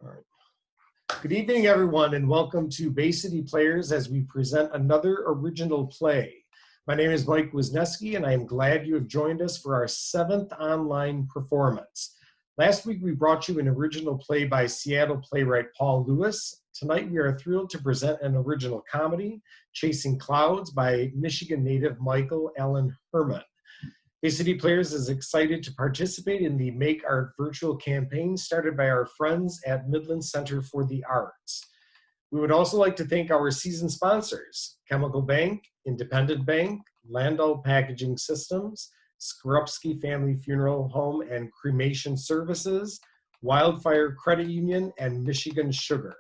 All right. Good evening, everyone, and welcome to Bay City Players as we present another original play. My name is Mike Wisniewski, and I am glad you have joined us for our 7th online performance. Last week, we brought you an original play by Seattle playwright Paul Lewis. Tonight, we are thrilled to present an original comedy, Chasing Clouds, by Michigan native Michael Allen Herman. Bay City Players is excited to participate in the Make Art virtual campaign started by our friends at Midland Center for the Arts. We would also like to thank our season sponsors, Chemical Bank, Independent Bank, Landau Packaging Systems, Skrupski Family Funeral Home and Cremation Services, Wildfire Credit Union, and Michigan Sugar.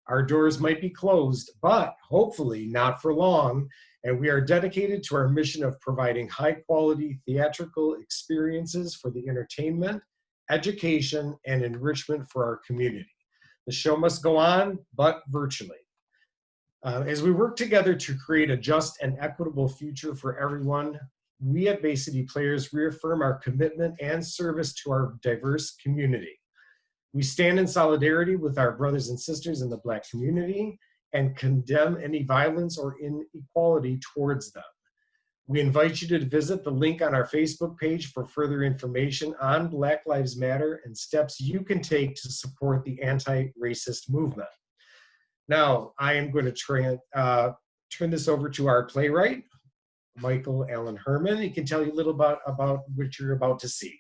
Our doors might be closed, but hopefully not for long, and we are dedicated to our mission of providing high-quality theatrical experiences for the entertainment, education, and enrichment for our community. The show must go on, but virtually. As we work together to create a just and equitable future for everyone, we at Bay City Players reaffirm our commitment and service to our diverse community. We stand in solidarity with our brothers and sisters in the Black community and condemn any violence or inequality towards them. We invite you to visit the link on our Facebook page for further information on Black Lives Matter and steps you can take to support the anti-racist movement. Now, I am going to turn this over to our playwright, Michael Allen Herman. He can tell you a little about what you're about to see.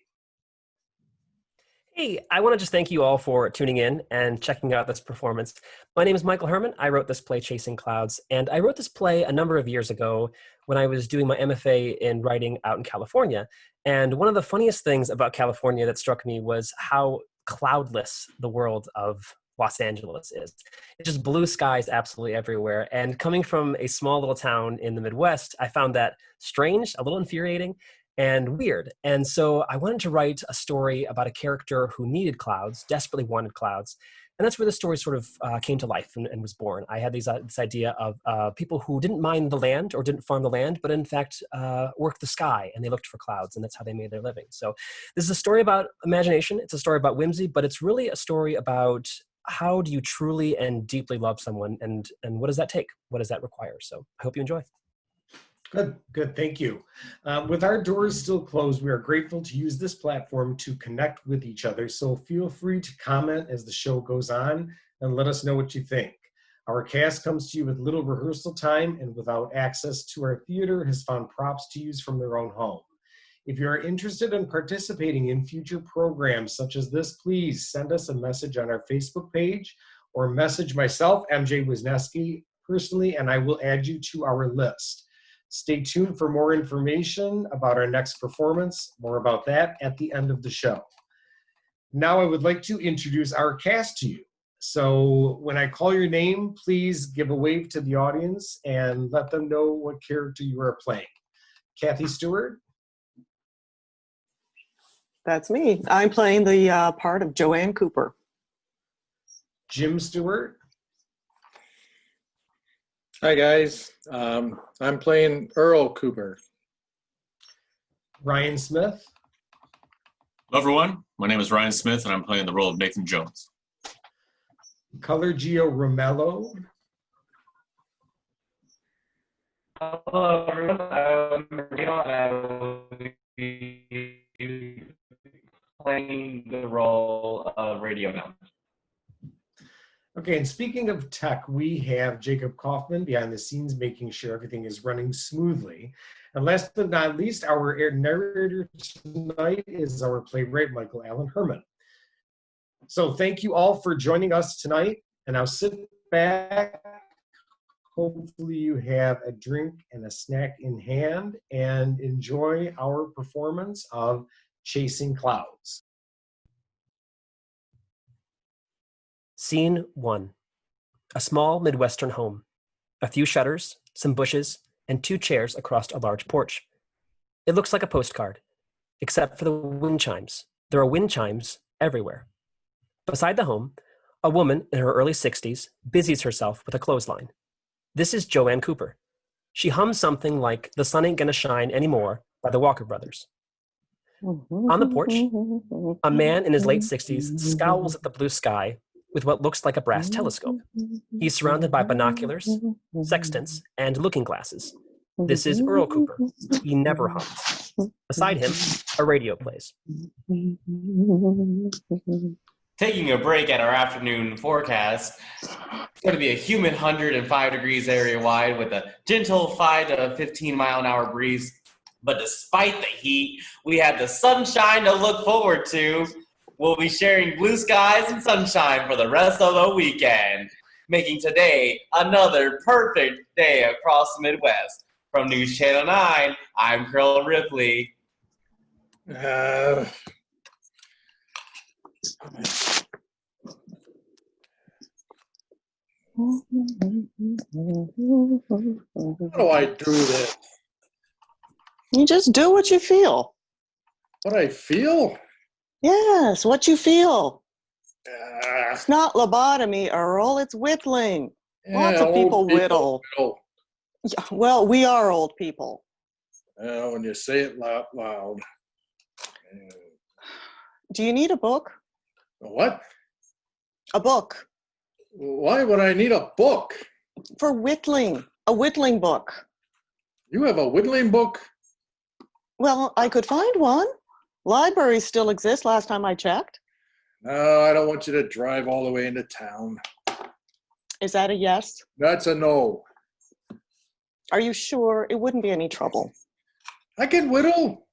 Hey, I want to just thank you all for tuning in and checking out this performance. My name is Michael Herman. I wrote this play, Chasing Clouds, and I wrote this play a number of years ago when I was doing my MFA in writing out in California. And one of the funniest things about California that struck me was how cloudless the world of Los Angeles is. It's just blue skies absolutely everywhere. And coming from a small little town in the Midwest, I found that strange, a little infuriating, and weird. And so I wanted to write a story about a character who needed clouds, desperately wanted clouds. And that's where the story sort of came to life and was born. I had this idea of people who didn't mind the land or didn't farm the land, but in fact worked the sky, and they looked for clouds, and that's how they made their living. So this is a story about imagination. It's a story about whimsy, but it's really a story about how do you truly and deeply love someone, and what does that take? What does that require? So I hope you enjoy. Good, thank you. With our doors still closed, we are grateful to use this platform to connect with each other, so feel free to comment as the show goes on and let us know what you think. Our cast comes to you with little rehearsal time and without access to our theater has found props to use from their own home. If you are interested in participating in future programs such as this, please send us a message on our Facebook page or message myself, MJ Wisniewski, personally, and I will add you to our list. Stay tuned for more information about our next performance, more about that at the end of the show. Now I would like to introduce our cast to you. So when I call your name, please give a wave to the audience and let them know what character you are playing. Cathie Stewart? That's me. I'm playing the part of Joanne Cooper. Jim Stewart? Hi guys, I'm playing Earl Cooper. Ryan Smith? Hello everyone, my name is Ryan Smith and I'm playing the role of Nathan Jones. Colorgio Romello? Hello everyone, I'm Reno and I will be playing the role of Radio Mountain. Okay, and speaking of tech, we have Jacob Kaufman behind the scenes making sure everything is running smoothly. And last but not least, our narrator tonight is our playwright, Michael Allen Herman. So thank you all for joining us tonight. And now sit back. Hopefully you have a drink and a snack in hand and enjoy our performance of Chasing Clouds. Scene 1. A small Midwestern home. A few shutters, some bushes, and 2 chairs across a large porch. It looks like a postcard, except for the wind chimes. There are wind chimes everywhere. Beside the home, a woman in her early 60s busies herself with a clothesline. This is Joanne Cooper. She hums something like "The Sun Ain't Gonna Shine Anymore" by the Walker Brothers. On the porch, a man in his late 60s scowls at the blue sky with what looks like a brass telescope. He's surrounded by binoculars, sextants, and looking glasses. This is Earl Cooper. He never hums. Beside him, a radio plays. Taking a break at our afternoon forecast, it's going to be a humid 105 degrees area-wide with a gentle 5 to 15 mile an hour breeze. But despite the heat, we have the sunshine to look forward to. We'll be sharing blue skies and sunshine for the rest of the weekend, making today another perfect day across the Midwest. From News Channel 9, I'm Curl Ripley. How do I do this? You just do what you feel. What I feel? Yes, what you feel. Ah, It's not lobotomy, Earl. It's whittling. Lots yeah, of people old whittle. whittle. Yeah, well, we are old people. When you say it loud. Do you need a book? What? A book Why would I need a book? for whittling. A whittling book. You have a whittling book? Well, I could find one. Libraries still exist last time I checked. No, I don't want you to drive all the way into town. Is that a yes? That's a no. Are you sure? It wouldn't be any trouble. I can whittle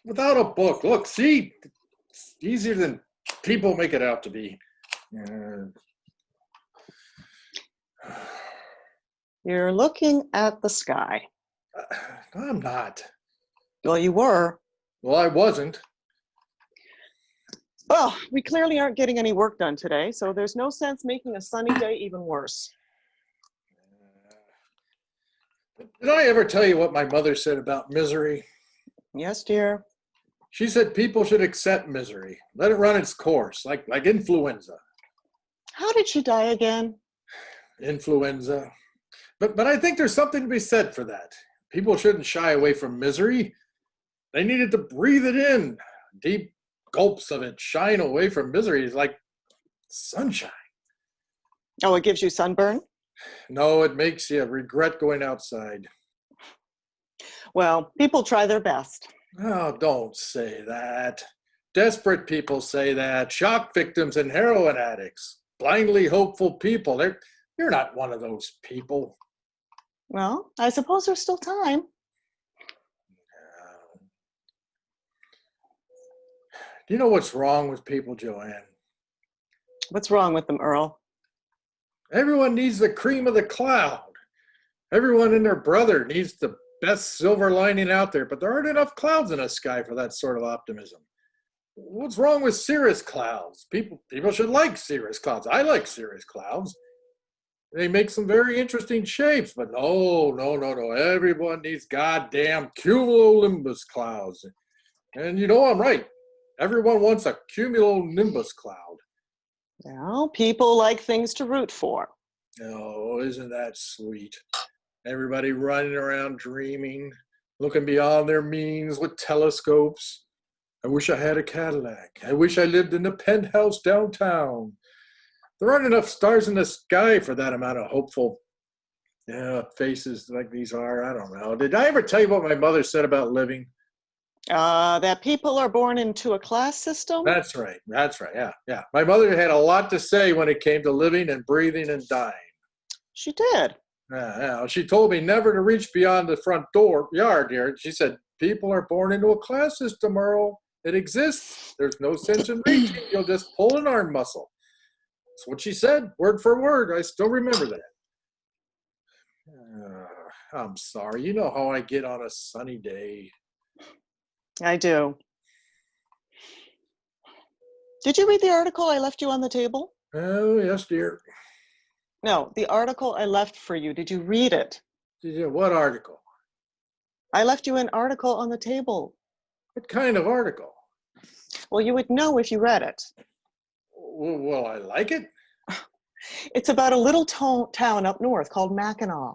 without a book. Look, see? It's easier than people make it out to be. You're looking at the sky. I'm not. Well, you were. Well, I wasn't. Well, we clearly aren't getting any work done today, so there's no sense making a sunny day even worse. Did I ever tell you what my mother said about misery? Yes, dear. She said people should accept misery. Let it run its course, like influenza. How did she die again? Influenza. But I think there's something to be said for that. People shouldn't shy away from misery. They needed to breathe it in. Deep gulps of it. Shying away from misery is like sunshine. Oh, it gives you sunburn? No, it makes you regret going outside. Well, people try their best. Oh, don't say that. Desperate people say that. Shock victims and heroin addicts. Blindly hopeful people. You're not one of those people. Well, I suppose there's still time. Do you know what's wrong with people, Joanne? What's wrong with them, Earl? Everyone needs the cream of the cloud. Everyone and their brother needs the best silver lining out there, but there aren't enough clouds in the sky for that sort of optimism. What's wrong with cirrus clouds? People should like cirrus clouds. I like cirrus clouds. They make some very interesting shapes, but no. Everyone needs goddamn cumulonimbus clouds. And you know I'm right. Everyone wants a cumulonimbus cloud. Well, people like things to root for. Oh, isn't that sweet? Everybody running around dreaming, looking beyond their means with telescopes. I wish I had a Cadillac. I wish I lived in a penthouse downtown. There aren't enough stars in the sky for that amount of hopeful faces like these are. I don't know. Did I ever tell you what my mother said about living? That people are born into a class system? That's right. Yeah. My mother had a lot to say when it came to living and breathing and dying. She did. Yeah. She told me never to reach beyond the front yard here. She said, people are born into a class system, Earl. It exists. There's no sense in reaching. You'll just pull an arm muscle. That's what she said, word for word. I still remember that. I'm sorry. You know how I get on a sunny day. I do. Did you read the article I left you on the table? Oh, yes, dear. No, the article I left for you. Did you read it? What article? I left you an article on the table. What kind of article? Well, you would know if you read it. Well, I like it. It's about a little town up north called Mackinac.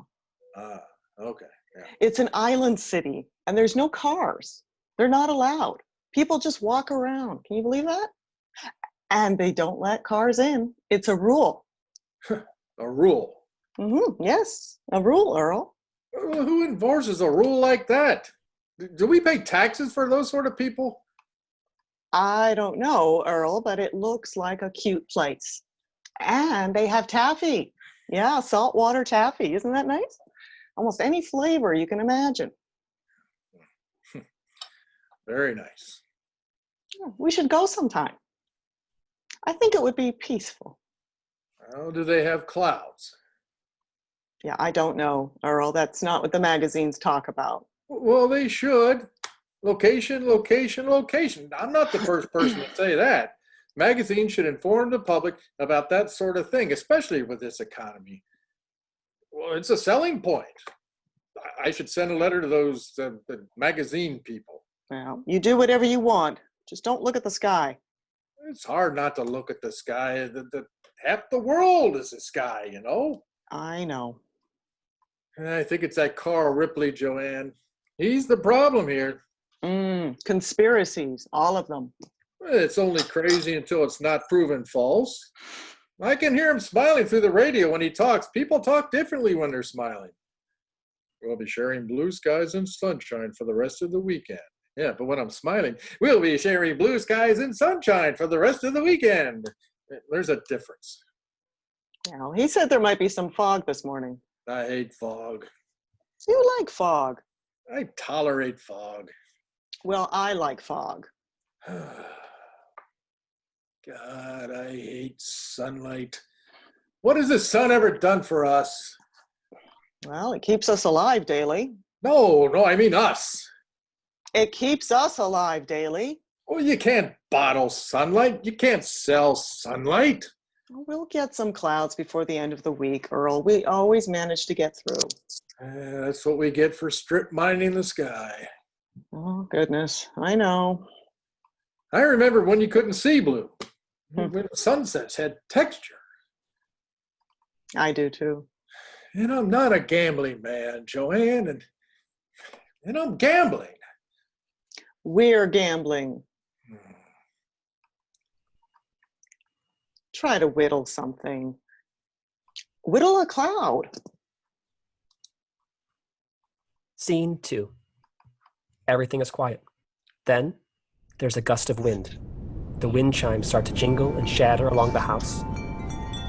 Okay. Yeah. It's an island city, and there's no cars. They're not allowed. People just walk around. Can you believe that? And they don't let cars in. It's a rule. A rule. Yes, a rule, Earl. Well, who enforces a rule like that? Do we pay taxes for those sort of people? I don't know, Earl, but it looks like a cute place. And they have taffy. Yeah, saltwater taffy. Isn't that nice? Almost any flavor you can imagine. Very nice. We should go sometime. I think it would be peaceful. Well, do they have clouds? Yeah, I don't know, Earl. That's not what the magazines talk about. Well, they should. Location, location, location. I'm not the first person to say that. Magazines should inform the public about that sort of thing, especially with this economy. Well, it's a selling point. I should send a letter to those the magazine people. Well, you do whatever you want. Just don't look at the sky. It's hard not to look at the sky. Half the world is the sky, you know? I know. I think it's that Carl Ripley, Joanne. He's the problem here. Conspiracies, all of them. It's only crazy until it's not proven false. I can hear him smiling through the radio when he talks. People talk differently when they're smiling. We'll be sharing blue skies and sunshine for the rest of the weekend. Yeah, but when I'm smiling, we'll be sharing blue skies and sunshine for the rest of the weekend. There's a difference. Well, he said there might be some fog this morning. I hate fog. You like fog. I tolerate fog. Well, I like fog. God, I hate sunlight. What has the sun ever done for us? Well, it keeps us alive daily. No, I mean us. It keeps us alive daily. Well, you can't bottle sunlight. You can't sell sunlight. We'll get some clouds before the end of the week, Earl. We always manage to get through. That's what we get for strip mining the sky. Oh, goodness. I know. I remember when you couldn't see blue. When the sunsets had texture. I do too. And I'm not a gambling man, Joanne, and I'm gambling. We're gambling. Try to whittle something. Whittle a cloud. Scene 2. Everything is quiet. Then there's a gust of wind. The wind chimes start to jingle and shatter along the house.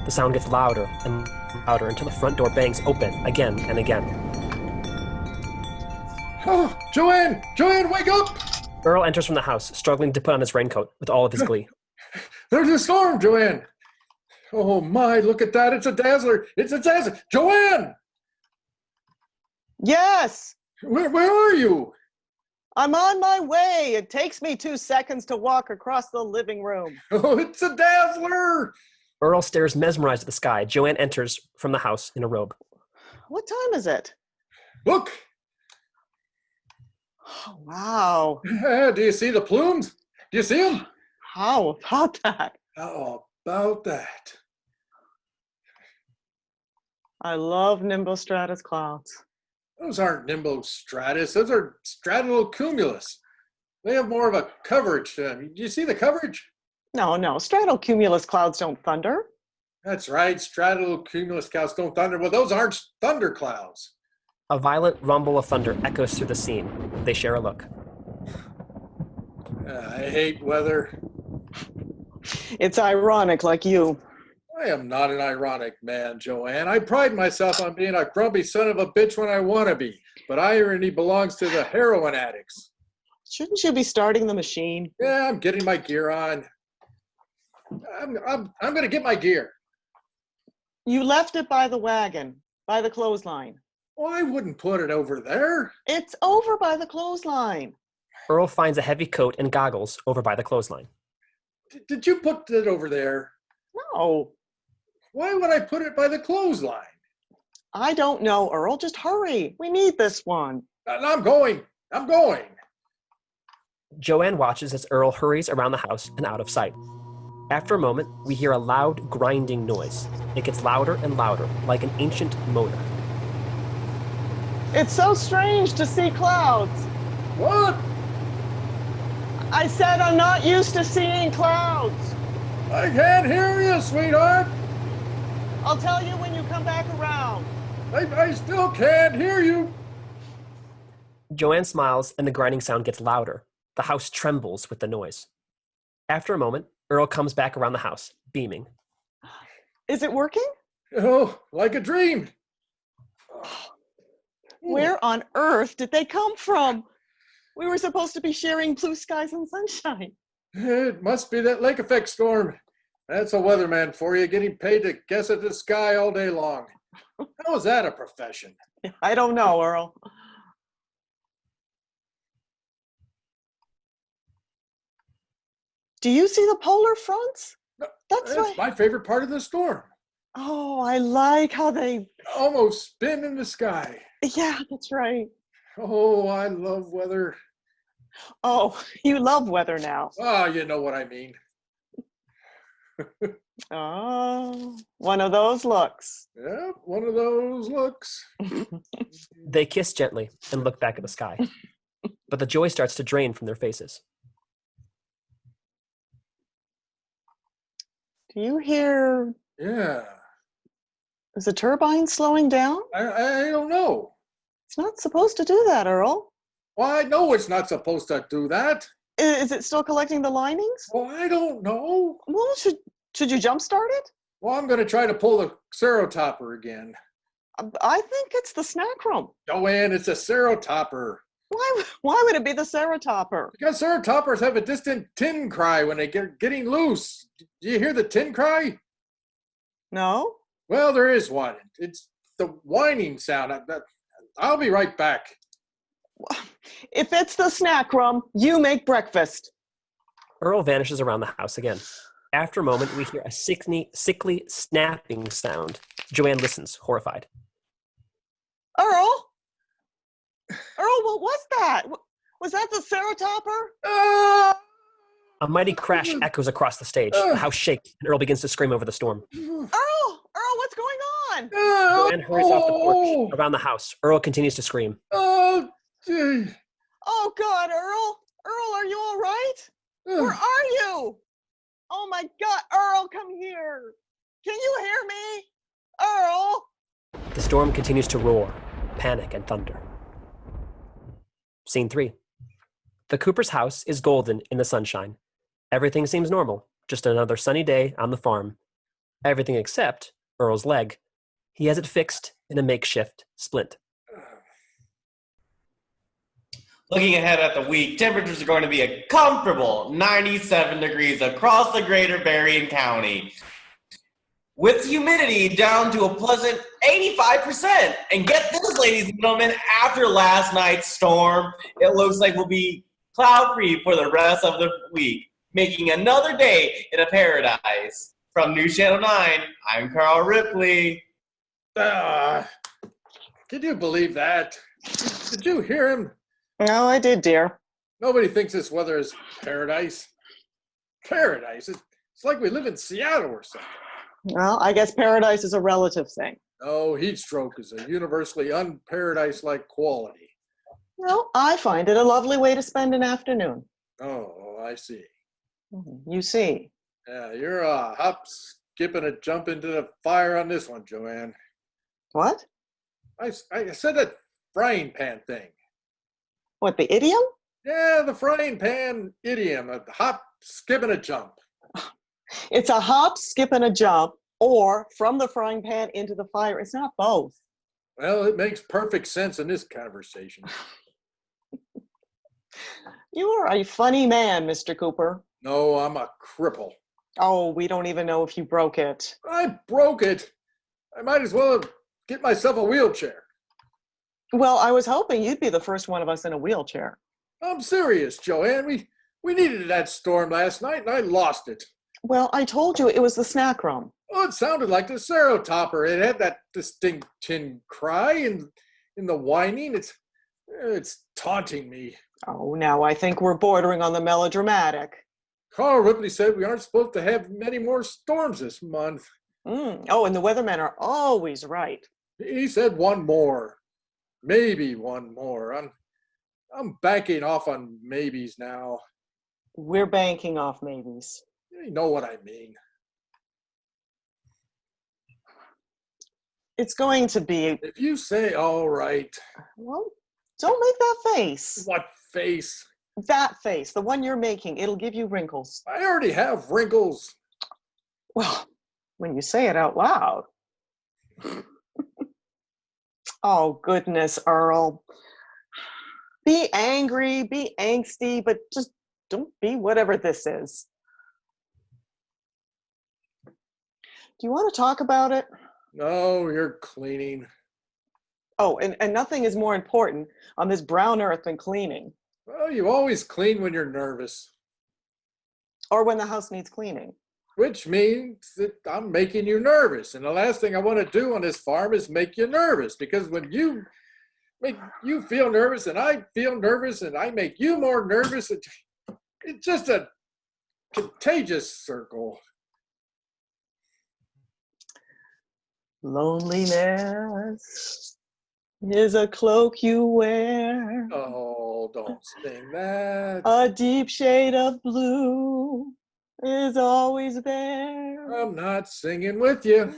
The sound gets louder and louder until the front door bangs open again and again. Oh, Joanne, wake up! Earl enters from the house, struggling to put on his raincoat with all of his glee. There's a storm, Joanne. Oh my, look at that. It's a dazzler. It's a dazzler. Joanne! Yes, Where are you? I'm on my way. It takes me 2 seconds to walk across the living room. Oh, it's a dazzler. Earl stares mesmerized at the sky. Joanne enters from the house in a robe. What time is it? Look. Oh, wow. Do you see the plumes? Do you see them? How about that? How about that? I love nimbostratus clouds. Those aren't nimbostratus. Those are stratocumulus. They have more of a coverage to them. Do you see the coverage? No, stratocumulus clouds don't thunder. That's right. Stratocumulus clouds don't thunder. Well, those aren't thunder clouds. A violent rumble of thunder echoes through the scene. They share a look. I hate weather. It's ironic, like you. I am not an ironic man, Joanne. I pride myself on being a grumpy son of a bitch when I want to be, but irony belongs to the heroin addicts. Shouldn't you be starting the machine? Yeah, I'm getting my gear on. I'm going to get my gear. You left it by the wagon, by the clothesline. Well, I wouldn't put it over there. It's over by the clothesline. Earl finds a heavy coat and goggles over by the clothesline. Did you put it over there? No, Why would I put it by the clothesline? I don't know, Earl. Just hurry. We need this one. I'm going. Joanne watches as Earl hurries around the house and out of sight. After a moment, we hear a loud, grinding noise. It gets louder and louder, like an ancient motor. It's so strange to see clouds. What? I said I'm not used to seeing clouds. I can't hear you, sweetheart. I'll tell you when you come back around. I still can't hear you. Joanne smiles, and the grinding sound gets louder. The house trembles with the noise. After a moment, Earl comes back around the house, beaming. Is it working? Oh, like a dream. Where on earth did they come from? We were supposed to be sharing blue skies and sunshine. It must be that lake effect storm. That's a weatherman for you, getting paid to guess at the sky all day long. How is that a profession? I don't know, Earl. Do you see the polar fronts? That's right. my favorite part of the storm. Oh, I like how they... Almost spin in the sky. Yeah, that's right. Oh, I love weather. Oh, you love weather now. Ah, you know what I mean. Oh, one of those looks. Yep, one of those looks. They kiss gently and look back at the sky. But the joy starts to drain from their faces. Do you hear... Yeah. Is the turbine slowing down? I don't know. It's not supposed to do that, Earl. Well, I know it's not supposed to do that. Is it still collecting the linings? Well, I don't know. Well, should you jumpstart it? Well, I'm going to try to pull the serotopper again. I think it's the snack room. Joanne, it's a serotopper. Why would it be the serotopper? Because serotoppers have a distant tin cry when they get getting loose. Do you hear the tin cry? No? Well, there is one. It's the whining sound. I'll be right back. If it's the snack room, you make breakfast. Earl vanishes around the house again. After a moment, we hear a sickly snapping sound. Joanne listens, horrified. Earl, what was that? Was that the serotopper? Ah! A mighty crash echoes across the stage. The house shakes, and Earl begins to scream over the storm. Earl, what's going on? Joanne hurries off the porch, around the house. Earl continues to scream. Oh, gee. Oh, God, Earl, are you all right? Where are you? Oh, my God, Earl, come here. Can you hear me? Earl? The storm continues to roar, panic, and thunder. Scene 3. The Cooper's house is golden in the sunshine. Everything seems normal, just another sunny day on the farm. Everything except Earl's leg. He has it fixed in a makeshift splint. Looking ahead at the week, temperatures are going to be a comfortable 97 degrees across the greater Berrien County, with humidity down to a pleasant 85%. And get this, ladies and gentlemen, after last night's storm, it looks like we'll be cloud-free for the rest of the week, making another day in a paradise. From News Channel 9, I'm Carl Ripley. Can you believe that? Did you hear him? No, I did, dear. Nobody thinks this weather is paradise. Paradise? It's like we live in Seattle or something. Well, I guess paradise is a relative thing. Oh, heat stroke is a universally unparadise-like quality. Well, I find it a lovely way to spend an afternoon. Oh, I see. You see. Yeah, you're a hop, skip, and a jump into the fire on this one, Joanne. What? I said that frying pan thing. What, the idiom? Yeah, the frying pan idiom, a hop, skip, and a jump. It's a hop, skip, and a jump, or from the frying pan into the fire. It's not both. Well, it makes perfect sense in this conversation. You are a funny man, Mr. Cooper. No, I'm a cripple. Oh, we don't even know if you broke it. I broke it. I might as well get myself a wheelchair. Well, I was hoping you'd be the first one of us in a wheelchair. I'm serious, Joanne. We needed that storm last night, and I lost it. Well, I told you it was the snack room. Oh, it sounded like the serotopper. It had that distinct tin cry, and in the whining, it's taunting me. Oh, now I think we're bordering on the melodramatic. Carl Ripley said we aren't supposed to have many more storms this month. Oh, and the weathermen are always right. He said one more. Maybe one more. I'm banking off on maybes now. We're banking off maybes. You know what I mean. It's going to be, If you say all right, well, don't make that face. what face? That face, the one you're making, it'll give you wrinkles. I already have wrinkles. Well, when you say it out loud. Oh, goodness, Earl. Be angry, be angsty, but just don't be whatever this is. Do you want to talk about it? No, you're cleaning. Oh, and nothing is more important on this brown earth than cleaning, Well, you always clean when you're nervous, or when the house needs cleaning. which means that I'm making you nervous. And the last thing I want to do on this farm is make you nervous, because when you make you feel nervous and I feel nervous and I make you more nervous, it's just a contagious circle. Loneliness is a cloak you wear, Oh, don't sing that. a deep shade of blue is always there. I'm not singing with you.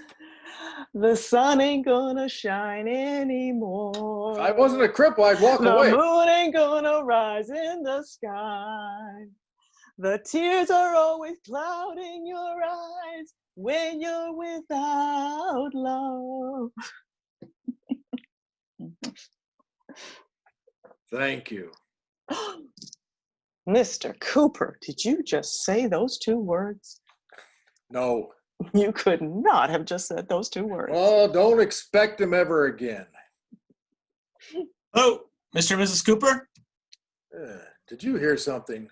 The sun ain't gonna shine anymore. If I wasn't a cripple, I'd walk The away. moon ain't gonna rise in the sky. The tears are always clouding your eyes when you're without love. Thank you. Mr. Cooper, did you just say those two words? No. You could not have just said those two words. Oh, don't expect him ever again. Oh, Mr. and Mrs. Cooper? Did you hear something?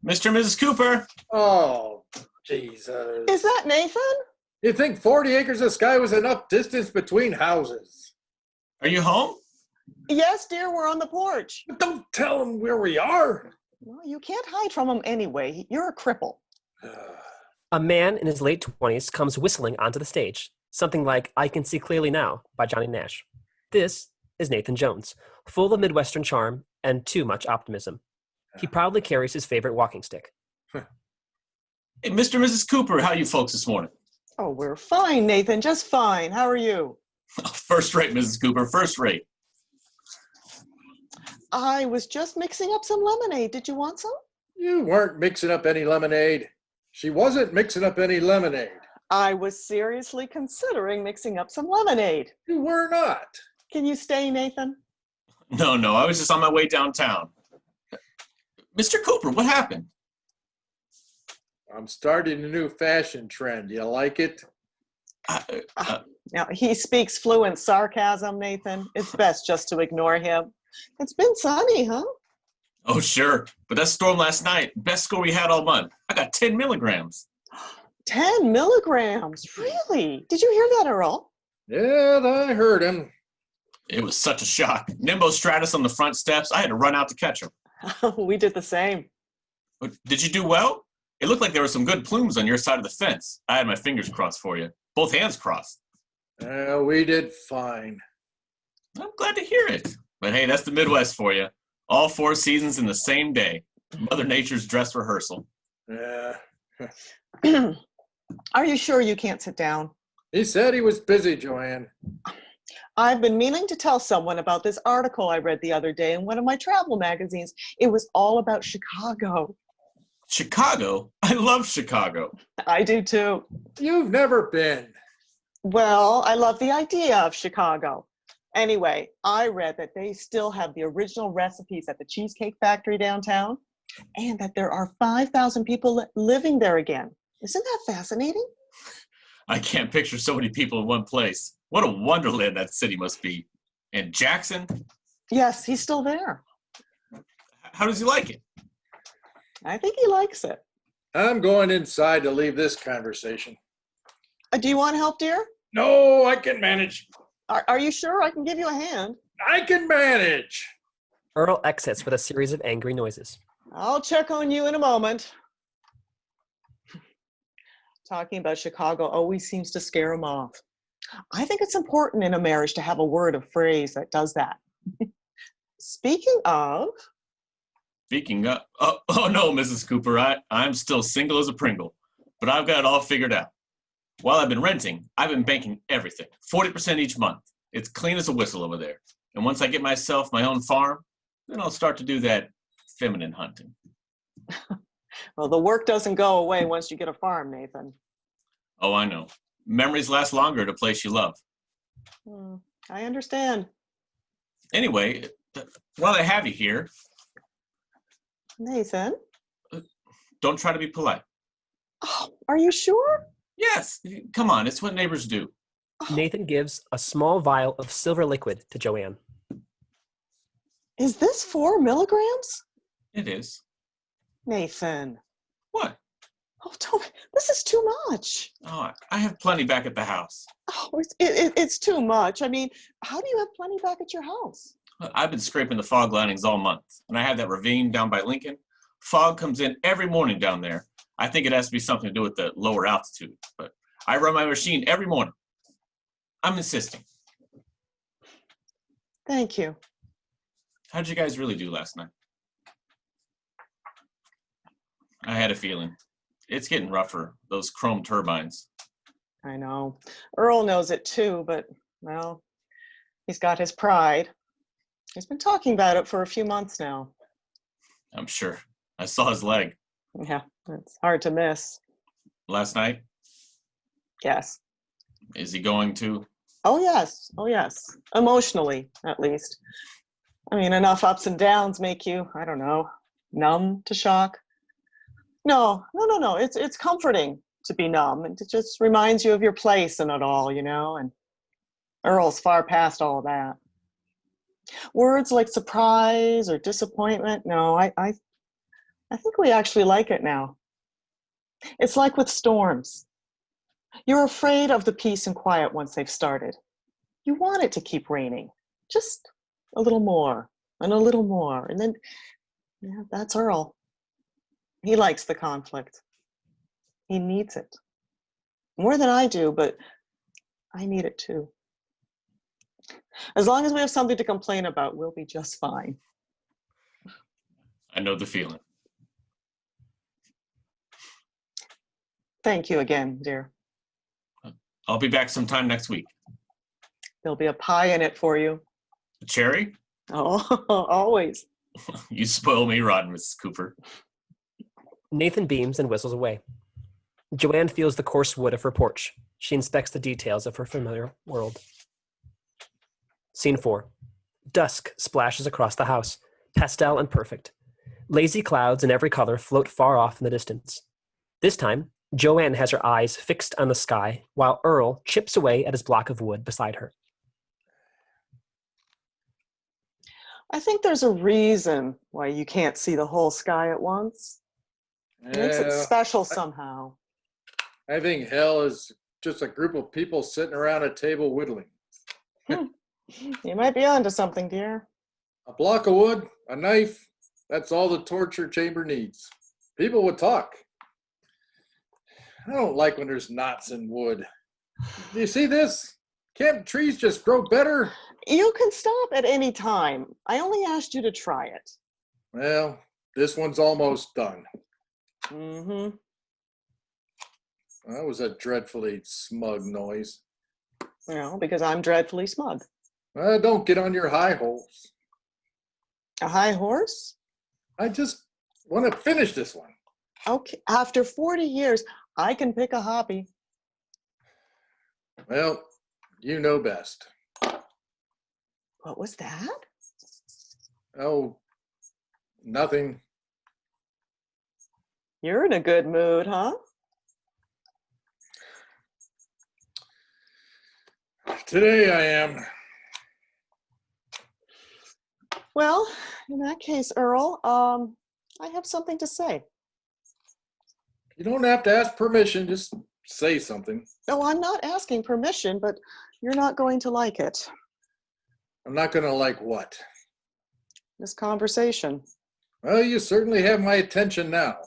Mr. and Mrs. Cooper? Oh, Jesus. Is that Nathan? You think 40 acres of sky was enough distance between houses? Are you home? Yes, dear, we're on the porch. But don't tell him where we are. Well, you can't hide from him anyway. You're a cripple. A man in his late 20s comes whistling onto the stage, something like I Can See Clearly Now by Johnny Nash. This is Nathan Jones, full of Midwestern charm and too much optimism. He proudly carries his favorite walking stick. Hey, Mr. and Mrs. Cooper, how are you folks this morning? Oh, we're fine, Nathan, just fine. How are you? First rate, Mrs. Cooper, first rate. I was just mixing up some lemonade. Did you want some? You weren't mixing up any lemonade. She wasn't mixing up any lemonade. I was seriously considering mixing up some lemonade. You were not. Can you stay, Nathan? No, I was just on my way downtown. Mr. Cooper, what happened? I'm starting a new fashion trend. You like it? Now, he speaks fluent sarcasm, Nathan. It's best just to ignore him. It's been sunny, huh? Oh, sure. But that storm last night, best score we had all month. I got 10 milligrams. 10 milligrams? Really? Did you hear that, Earl? Yeah, I heard him. It was such a shock. Nimbo Stratus on the front steps. I had to run out to catch him. We did the same. But did you do well? It looked like there were some good plumes on your side of the fence. I had my fingers crossed for you. Both hands crossed. We did fine. I'm glad to hear it. But hey, that's the Midwest for you. All 4 seasons in the same day. Mother Nature's dress rehearsal. Yeah. Are you sure you can't sit down? He said he was busy, Joanne. I've been meaning to tell someone about this article I read the other day in one of my travel magazines. It was all about Chicago. Chicago? I love Chicago. I do too. You've never been. Well, I love the idea of Chicago. Anyway, I read that they still have the original recipes at the Cheesecake Factory downtown, and that there are 5,000 people living there again. Isn't that fascinating? I can't picture so many people in one place. What a wonderland that city must be. And Jackson? Yes, he's still there. How does he like it? I think he likes it. I'm going inside to leave this conversation. Do you want help, dear? No, I can manage. Are you sure? I can give you a hand. I can manage. Earl exits with a series of angry noises. I'll check on you in a moment. Talking about Chicago always seems to scare him off. I think it's important in a marriage to have a word of phrase that does that. Speaking of... Oh no, Mrs. Cooper, I'm still single as a Pringle, but I've got it all figured out. While I've been renting, I've been banking everything, 40% each month. It's clean as a whistle over there. And once I get myself my own farm, then I'll start to do that feminine hunting. Well, the work doesn't go away once you get a farm, Nathan. Oh, I know. Memories last longer at a place you love. I understand. Anyway, while I have you here, Nathan? don't try to be polite. Oh, are you sure? Yes, come on, it's what neighbors do. Nathan gives a small vial of silver liquid to Joanne. Is this 4 milligrams? It is. Nathan. What? Oh, don't. This is too much. Oh, I have plenty back at the house. Oh, it's too much. I mean, how do you have plenty back at your house? I've been scraping the fog linings all month, and I have that ravine down by Lincoln. Fog comes in every morning down there. I think it has to be something to do with the lower altitude, but I run my machine every morning. I'm insisting. Thank you. How did you guys really do last night? I had a feeling. It's getting rougher, those chrome turbines. I know. Earl knows it too, but, well, he's got his pride. He's been talking about it for a few months now. I'm sure. I saw his leg. Yeah, it's hard to miss. Last night? Yes. Is he going to? Oh, yes. Oh, yes. Emotionally, at least. I mean, enough ups and downs make you, I don't know, numb to shock. No. It's comforting to be numb. And it just reminds you of your place in it all, you know, and Earl's far past all of that. Words like surprise or disappointment, no, I think we actually like it now. It's like with storms. You're afraid of the peace and quiet once they've started. You want it to keep raining, just a little more and a little more. And then, yeah, that's Earl. He likes the conflict. He needs it. More than I do, but I need it too. As long as we have something to complain about, we'll be just fine. I know the feeling. Thank you again, dear. I'll be back sometime next week. There'll be a pie in it for you. A cherry? Oh, always. You spoil me rotten, Mrs. Cooper. Nathan beams and whistles away. Joanne feels the coarse wood of her porch. She inspects the details of her familiar world. Scene 4. Dusk splashes across the house, pastel and perfect. Lazy clouds in every color float far off in the distance. This time, Joanne has her eyes fixed on the sky, while Earl chips away at his block of wood beside her. I think there's a reason why you can't see the whole sky at once. It makes it special somehow. I think hell is just a group of people sitting around a table whittling. You might be onto something, dear. A block of wood, a knife, that's all the torture chamber needs. People would talk. I don't like when there's knots in wood. Do you see this? Can't trees just grow better? You can stop at any time. I only asked you to try it. Well, this one's almost done. Mm-hmm. That was a dreadfully smug noise. Well, because I'm dreadfully smug. Don't get on your high horse. A high horse? I just want to finish this one. Okay, after 40 years, I can pick a hobby. Well, you know best. What was that? Oh, nothing. You're in a good mood, huh? Today I am. Well, in that case, Earl, I have something to say. You don't have to ask permission, just say something. No, I'm not asking permission, but you're not going to like it. I'm not going to like what? This conversation. Well, you certainly have my attention now.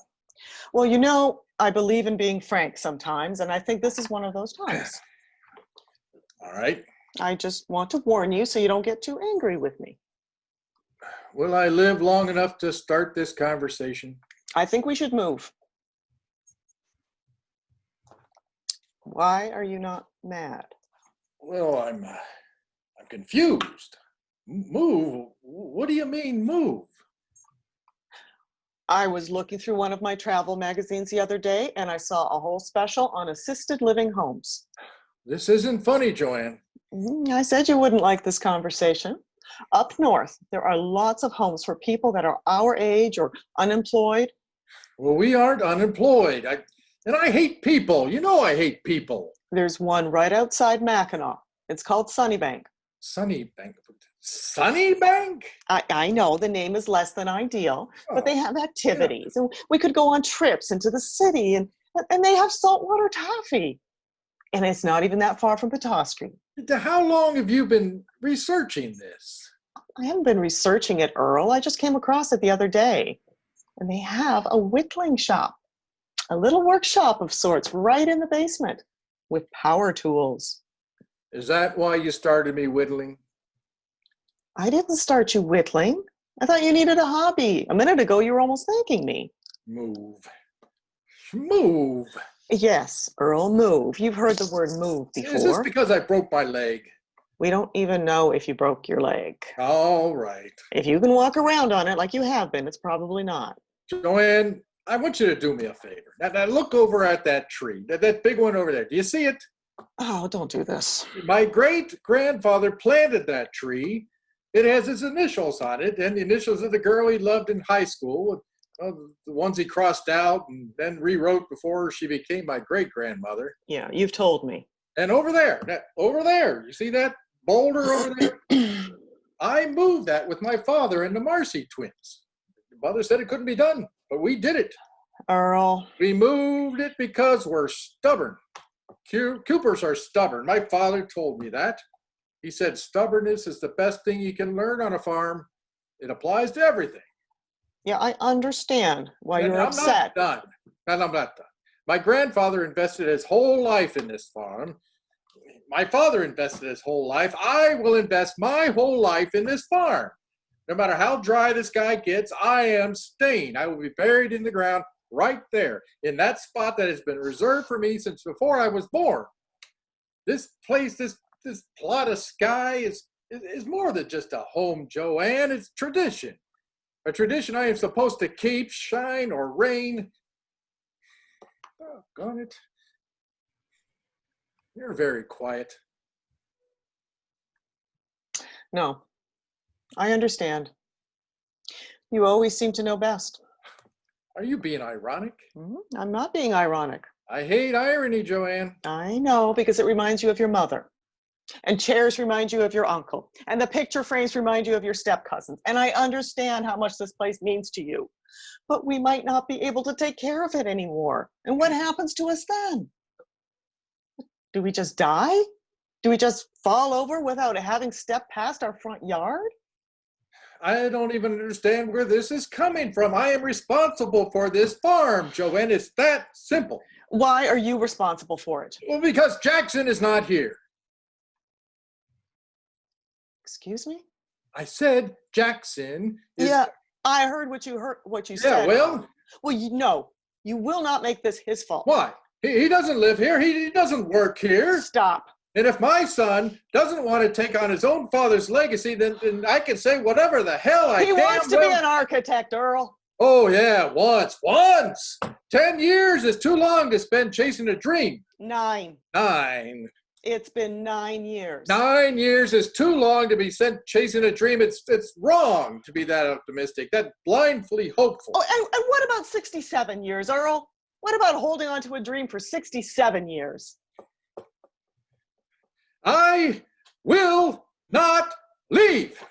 Well, you know, I believe in being frank sometimes, and I think this is one of those times. All right. I just want to warn you so you don't get too angry with me. Will I live long enough to start this conversation? I think we should move. Why are you not mad? Well, I'm confused. Move? What do you mean move? I was looking through one of my travel magazines the other day and I saw a whole special on assisted living homes. This isn't funny, Joanne. I said you wouldn't like this conversation. Up north, there are lots of homes for people that are our age or unemployed. Well, we aren't unemployed. And I hate people. You know I hate people. There's one right outside Mackinac. It's called Sunnybank. Sunnybank. Sunnybank? I know the name is less than ideal, but they Oh, have activities. And we could go on trips into the city and they have saltwater taffy. And it's not even that far from Petoskey. How long have you been researching this? I haven't been researching it, Earl. I just came across it the other day. And they have a whittling shop, a little workshop of sorts right in the basement with power tools. Is that why you started me whittling? I didn't start you whittling. I thought you needed a hobby. A minute ago, you were almost thanking me. Move. Move. Yes, Earl, move. You've heard the word move before. Is this because I broke my leg? We don't even know if you broke your leg. All right. If you can walk around on it like you have been, it's probably not. Joanne, I want you to do me a favor. Now look over at that tree, that big one over there. Do you see it? Oh, don't do this. My great-grandfather planted that tree. It has his initials on it, and the initials of the girl he loved in high school, the ones he crossed out and then rewrote before she became my great-grandmother. Yeah, you've told me. And over there, you see that boulder over there? I moved that with my father and the Marcy twins. Mother said it couldn't be done, but we did it. Earl. We moved it because we're stubborn. Coopers are stubborn. My father told me that. He said stubbornness is the best thing you can learn on a farm. It applies to everything. Yeah, I understand why And you're upset. I'm not done. My grandfather invested his whole life in this farm. My father invested his whole life. I will invest my whole life in this farm. No matter how dry the sky gets, I am staying. I will be buried in the ground right there in that spot that has been reserved for me since before I was born. This place, this plot of sky is more than just a home, Joanne. It's tradition. A tradition I am supposed to keep, shine or rain. Doggone it. You're very quiet. No, I understand. You always seem to know best. Are you being ironic? I'm not being ironic. I hate irony, Joanne. I know, because it reminds you of your mother. And chairs remind you of your uncle. And the picture frames remind you of your step cousins. And I understand how much this place means to you. But we might not be able to take care of it anymore. And what happens to us then? Do we just die? Do we just fall over without having stepped past our front yard? I don't even understand where this is coming from. I am responsible for this farm, Joanne. It's that simple. Why are you responsible for it? Well, because Jackson is not here. Excuse me? I said Jackson is... Yeah, I heard what you said. Yeah, well... Well, you will not make this his fault. Why? He doesn't live here. He doesn't work here. Stop. And if my son doesn't want to take on his own father's legacy, then I can say whatever the hell I He wants to be an architect, Earl. Oh, yeah, once. 10 years is too long to spend chasing a dream. 9. 9. It's been 9 years. 9 years is too long to be sent chasing a dream. It's wrong to be that optimistic, that blindly hopeful. Oh, and what about 67 years, Earl? What about holding on to a dream for 67 years? I will not leave.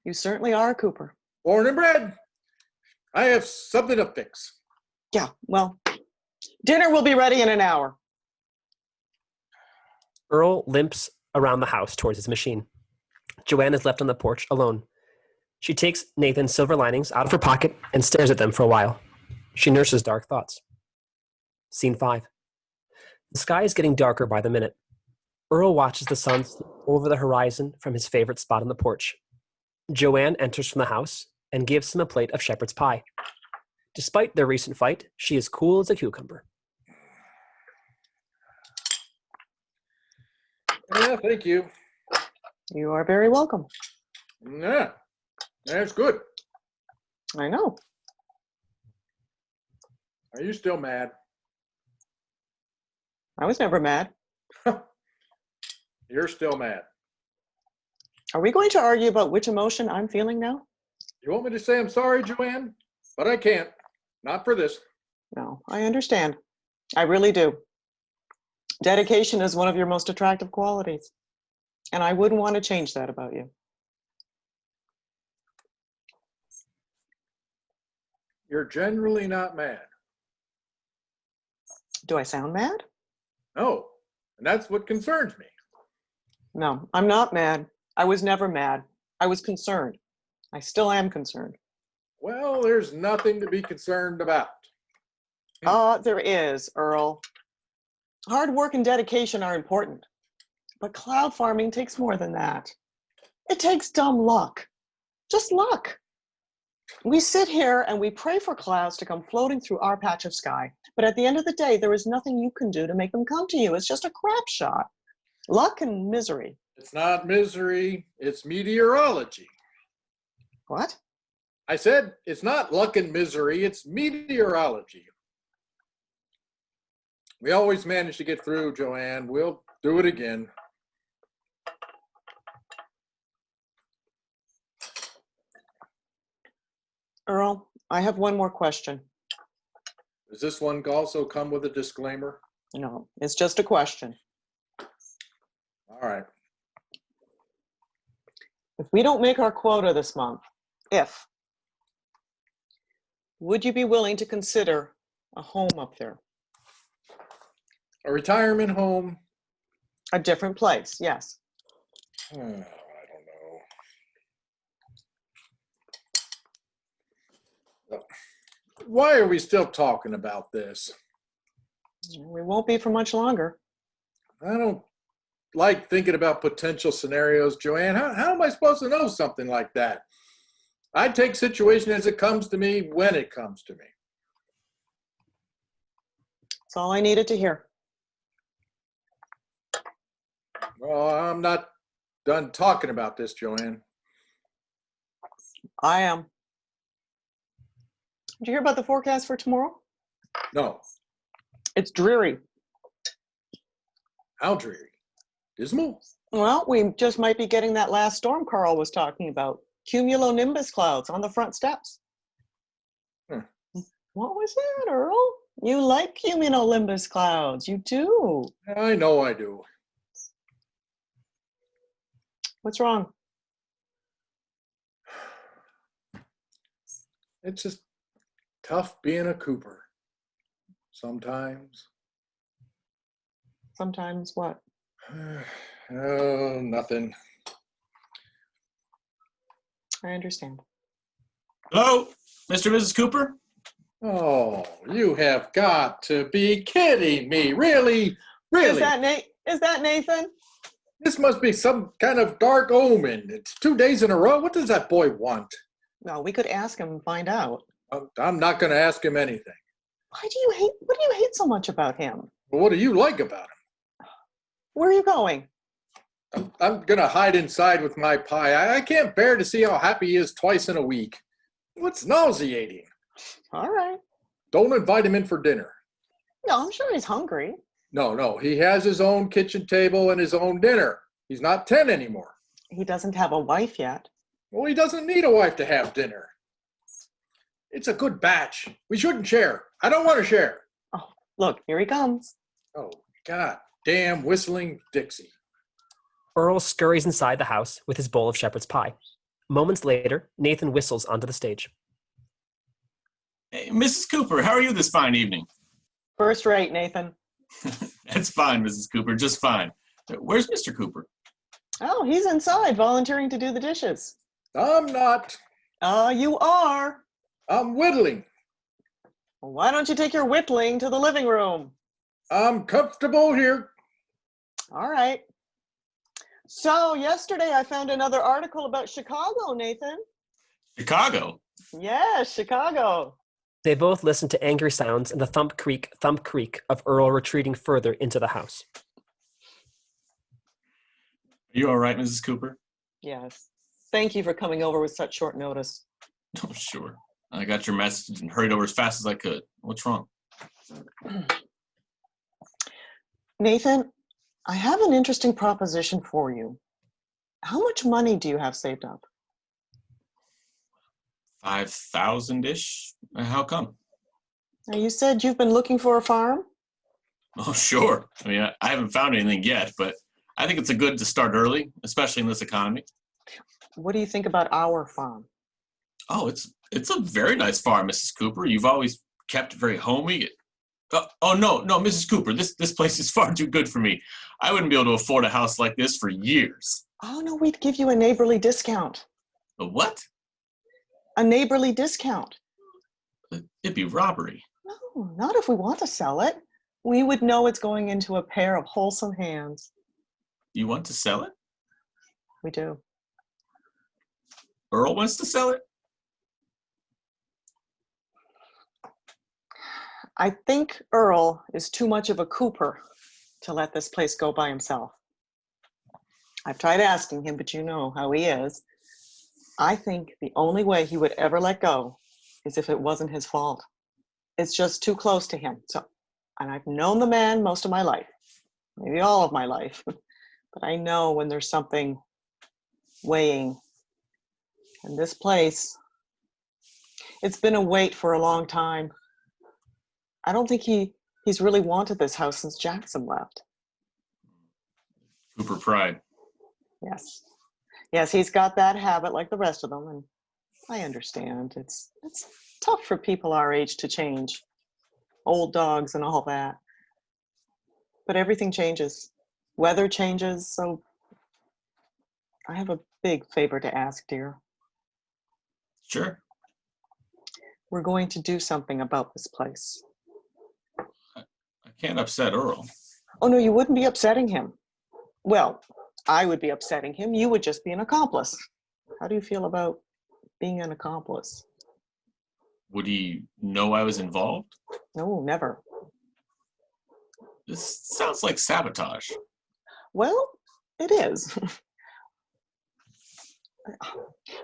You certainly are, Cooper. Born and bred. I have something to fix. Yeah, well, dinner will be ready in an hour. Earl limps around the house towards his machine. Joanne is left on the porch alone. She takes Nathan's silver linings out of her pocket and stares at them for a while. She nurses dark thoughts. Scene 5. The sky is getting darker by the minute. Earl watches the sun slip over the horizon from his favorite spot on the porch. Joanne enters from the house and gives him a plate of shepherd's pie. Despite their recent fight, she is cool as a cucumber. Yeah, thank you. You are very welcome. Yeah, that's good. I know. Are you still mad? I was never mad. You're still mad. Are we going to argue about which emotion I'm feeling now? You want me to say I'm sorry, Joanne? But I can't. Not for this. No, I understand. I really do. Dedication is one of your most attractive qualities. And I wouldn't want to change that about you. You're generally not mad. Do I sound mad? No, and that's what concerns me. No, I'm not mad. I was never mad. I was concerned. I still am concerned. Well, there's nothing to be concerned about. There is, Earl. Hard work and dedication are important, but cloud farming takes more than that. It takes dumb luck. Just luck. We sit here and we pray for clouds to come floating through our patch of sky, but at the end of the day, there is nothing you can do to make them come to you. It's just a crap shot. Luck and misery. It's not misery, it's meteorology. What? I said it's not luck and misery, it's meteorology. We always manage to get through, Joanne. We'll do it again. Earl, I have one more question. Does this one also come with a disclaimer? No, it's just a question. All right. If we don't make our quota this month, would you be willing to consider a home up there? A retirement home? A different place, yes. I don't know. Why are we still talking about this? We won't be for much longer. I don't like thinking about potential scenarios, Joanne. How am I supposed to know something like that? I take situation as it comes to me when it comes to me. That's all I needed to hear. Well, I'm not done talking about this, Joanne. I am. Did you hear about the forecast for tomorrow? No. It's dreary. How dreary? Dismal? Well, we just might be getting that last storm Carl was talking about. Cumulonimbus clouds on the front steps. What was that, Earl? You like cumulonimbus clouds. You do. I know I do. What's wrong? It's just tough being a Cooper. Sometimes. Sometimes what? Oh, nothing. I understand. Hello, Mr. and Mrs. Cooper? Oh, you have got to be kidding me. Really? Really? Is that Nathan? This must be some kind of dark omen. It's 2 days in a row. What does that boy want? No, we could ask him and find out. I'm not going to ask him anything. What do you hate so much about him? But what do you like about him? Where are you going? I'm going to hide inside with my pie. I can't bear to see how happy he is twice in a week. What's nauseating? All right. Don't invite him in for dinner. No, I'm sure he's hungry. No. He has his own kitchen table and his own dinner. He's not 10 anymore. He doesn't have a wife yet. Well, he doesn't need a wife to have dinner. It's a good batch. We shouldn't share. I don't want to share. Oh, look, here he comes. Oh, God damn whistling Dixie. Earl scurries inside the house with his bowl of shepherd's pie. Moments later, Nathan whistles onto the stage. Hey, Mrs. Cooper, how are you this fine evening? First rate, Nathan. That's fine, Mrs. Cooper, just fine. Where's Mr. Cooper? Oh, he's inside volunteering to do the dishes. I'm not. You are. I'm whittling. Well, why don't you take your whittling to the living room? I'm comfortable here. All right. So yesterday I found another article about Chicago, Nathan. Chicago? Yes, Chicago. They both listen to angry sounds and the thump creak of Earl retreating further into the house. Are you all right, Mrs. Cooper? Yes. Thank you for coming over with such short notice. Oh, sure. I got your message and hurried over as fast as I could. What's wrong? Nathan, I have an interesting proposition for you. How much money do you have saved up? 5,000-ish? How come? Now, you said you've been looking for a farm? Oh, sure. I mean, I haven't found anything yet, but I think it's a good to start early, especially in this economy. What do you think about our farm? Oh, it's a very nice farm, Mrs. Cooper. You've always kept it very homey. No, Mrs. Cooper, this place is far too good for me. I wouldn't be able to afford a house like this for years. Oh, no, we'd give you a neighborly discount. A what? A neighborly discount. It'd be robbery. No, not if we want to sell it. We would know it's going into a pair of wholesome hands. You want to sell it? We do. Earl wants to sell it? I think Earl is too much of a Cooper to let this place go by himself. I've tried asking him, but you know how he is. I think the only way he would ever let go is if it wasn't his fault. It's just too close to him. And I've known the man most of my life, maybe all of my life, but I know when there's something weighing. And this place, it's been a weight for a long time. I don't think he's really wanted this house since Jackson left. Cooper pride. Yes. Yes, he's got that habit like the rest of them, and I understand. It's tough for people our age to change. Old dogs and all that. But everything changes. Weather changes, so I have a big favor to ask, dear. Sure. We're going to do something about this place. I can't upset Earl. Oh, no, you wouldn't be upsetting him. Well, I would be upsetting him. You would just be an accomplice. How do you feel about being an accomplice? Would he know I was involved? No, never. This sounds like sabotage. Well, it is.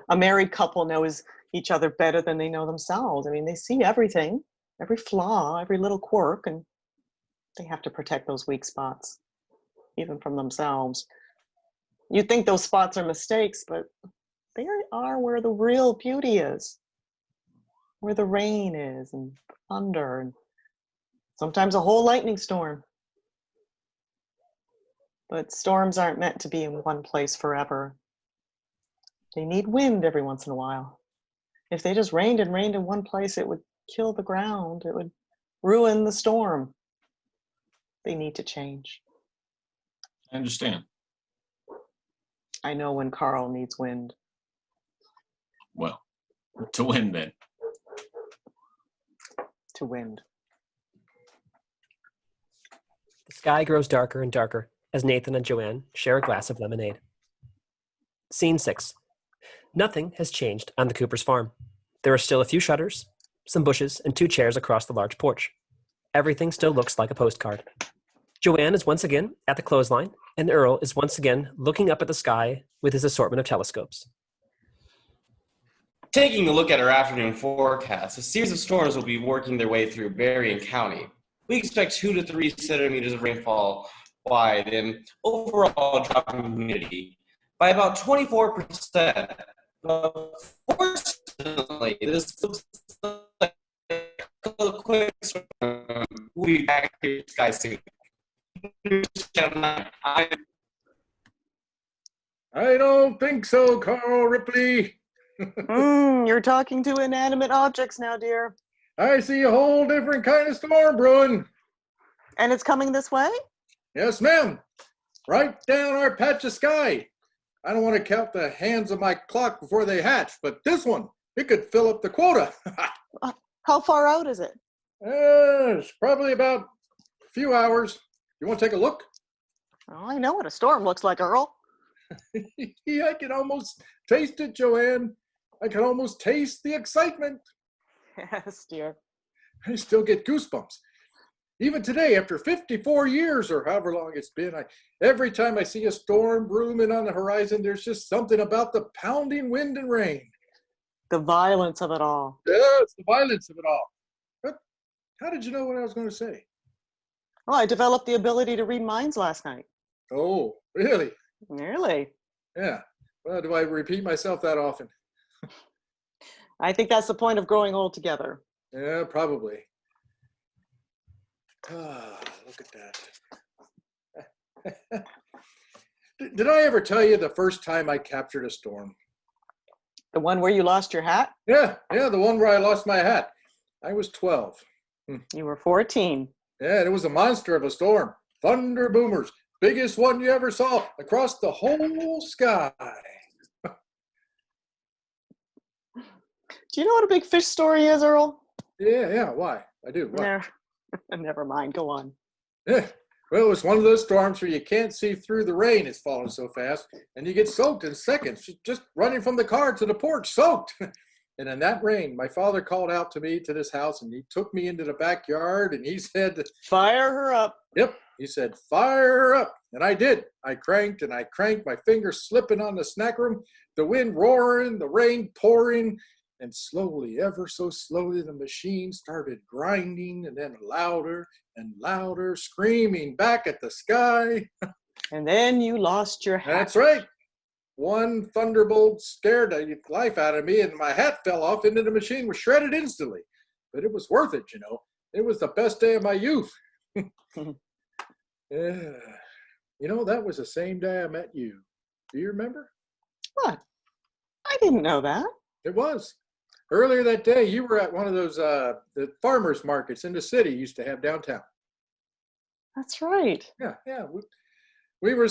A married couple knows each other better than they know themselves. I mean, they see everything, every flaw, every little quirk, and they have to protect those weak spots, even from themselves. You think those spots are mistakes, but they are where the real beauty is, where the rain is, and thunder, and sometimes a whole lightning storm. But storms aren't meant to be in one place forever. They need wind every once in a while. If they just rained and rained in one place, it would kill the ground. It would ruin the storm. They need to change. I understand. I know when Carl needs wind. Well, to win then. To wind. The sky grows darker and darker as Nathan and Joanne share a glass of lemonade. Scene 6. Nothing has changed on the Cooper's farm. There are still a few shutters, some bushes, and 2 chairs across the large porch. Everything still looks like a postcard. Joanne is once again at the clothesline, and Earl is once again looking up at the sky with his assortment of telescopes. Taking a look at our afternoon forecast, a series of storms will be working their way through Berrien County. We expect 2 to 3 centimeters of rainfall wide and overall dropping humidity by about 24%. But fortunately, this looks like a quick storm. We'll be back here, guys, soon. I don't think so, Carl Ripley. You're talking to inanimate objects now, dear. I see a whole different kind of storm brewing. And it's coming this way? Yes, ma'am. Right down our patch of sky. I don't want to count the hands of my clock before they hatch, but this one, it could fill up the quota. How far out is it? It's probably about a few hours. You want to take a look? Oh, I know what a storm looks like, Earl. Yeah, I can almost taste it, Joanne. I can almost taste the excitement. Yes, dear. I still get goosebumps. Even today, after 54 years or however long it's been, every time I see a storm brewing on the horizon, there's just something about the pounding wind and rain. The violence of it all. Yeah, it's the violence of it all. But how did you know what I was going to say? Well, I developed the ability to read minds last night. Oh, really? Really? Yeah. Well, do I repeat myself that often? I think that's the point of growing old together. Yeah, probably. Ah, look at that. Did I ever tell you the first time I captured a storm? The one where you lost your hat? Yeah, the one where I lost my hat. I was 12. You were 14. Yeah, it was a monster of a storm. Thunder boomers. Biggest one you ever saw across the whole sky. Do you know what a big fish story is, Earl? Yeah, why? I do. Why? Never mind, go on. Yeah. Well, it was one of those storms where you can't see through the rain. It's falling so fast, and you get soaked in seconds. Just running from the car to the porch, soaked. And in that rain, my father called out to me to this house, and he took me into the backyard, and he said, Fire her up. Yep. He said, fire her up. And I did. I cranked, my fingers slipping on the snack room, the wind roaring, the rain pouring, and slowly, ever so slowly, the machine started grinding, and then louder and louder, screaming back at the sky. And then you lost your hat. That's right. One thunderbolt scared the life out of me, and my hat fell off into the machine, was shredded instantly. But it was worth it, you know. It was the best day of my youth. Yeah. You know, that was the same day I met you. Do you remember? What? I didn't know that. It was. Earlier that day, you were at one of those the farmers markets in the city you used to have downtown. That's right. Yeah. We were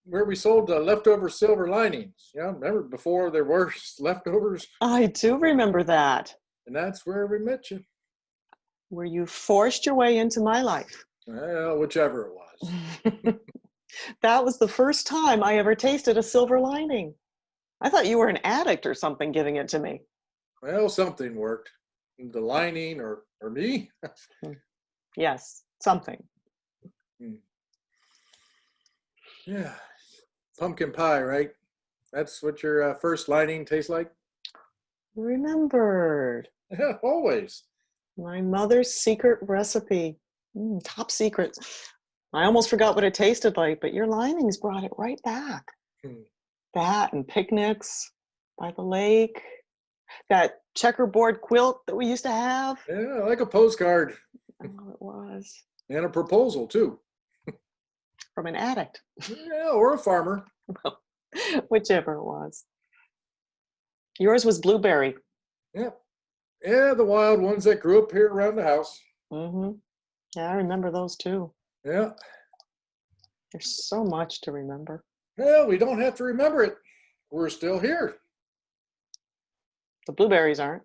where we sold leftover silver linings. Yeah, remember before there were leftovers? I do remember that. And that's where we met you. Where you forced your way into my life. Well, whichever it was. That was the first time I ever tasted a silver lining. I thought you were an addict or something giving it to me. Well, something worked. The lining or me? Yes, something. Yeah. Pumpkin pie, right? That's what your first lining tastes like? Remembered. Yeah, always. My mother's secret recipe. Top secret. I almost forgot what it tasted like, but your linings brought it right back. That and picnics by the lake. That checkerboard quilt that we used to have. Yeah, like a postcard. Oh, it was. And a proposal, too. From an addict. Yeah, or a farmer. Whichever it was. Yours was blueberry. Yeah. Yeah, the wild ones that grew up here around the house. Mm-hmm. Yeah, I remember those too. Yeah. There's so much to remember. Well, we don't have to remember it. We're still here. The blueberries aren't.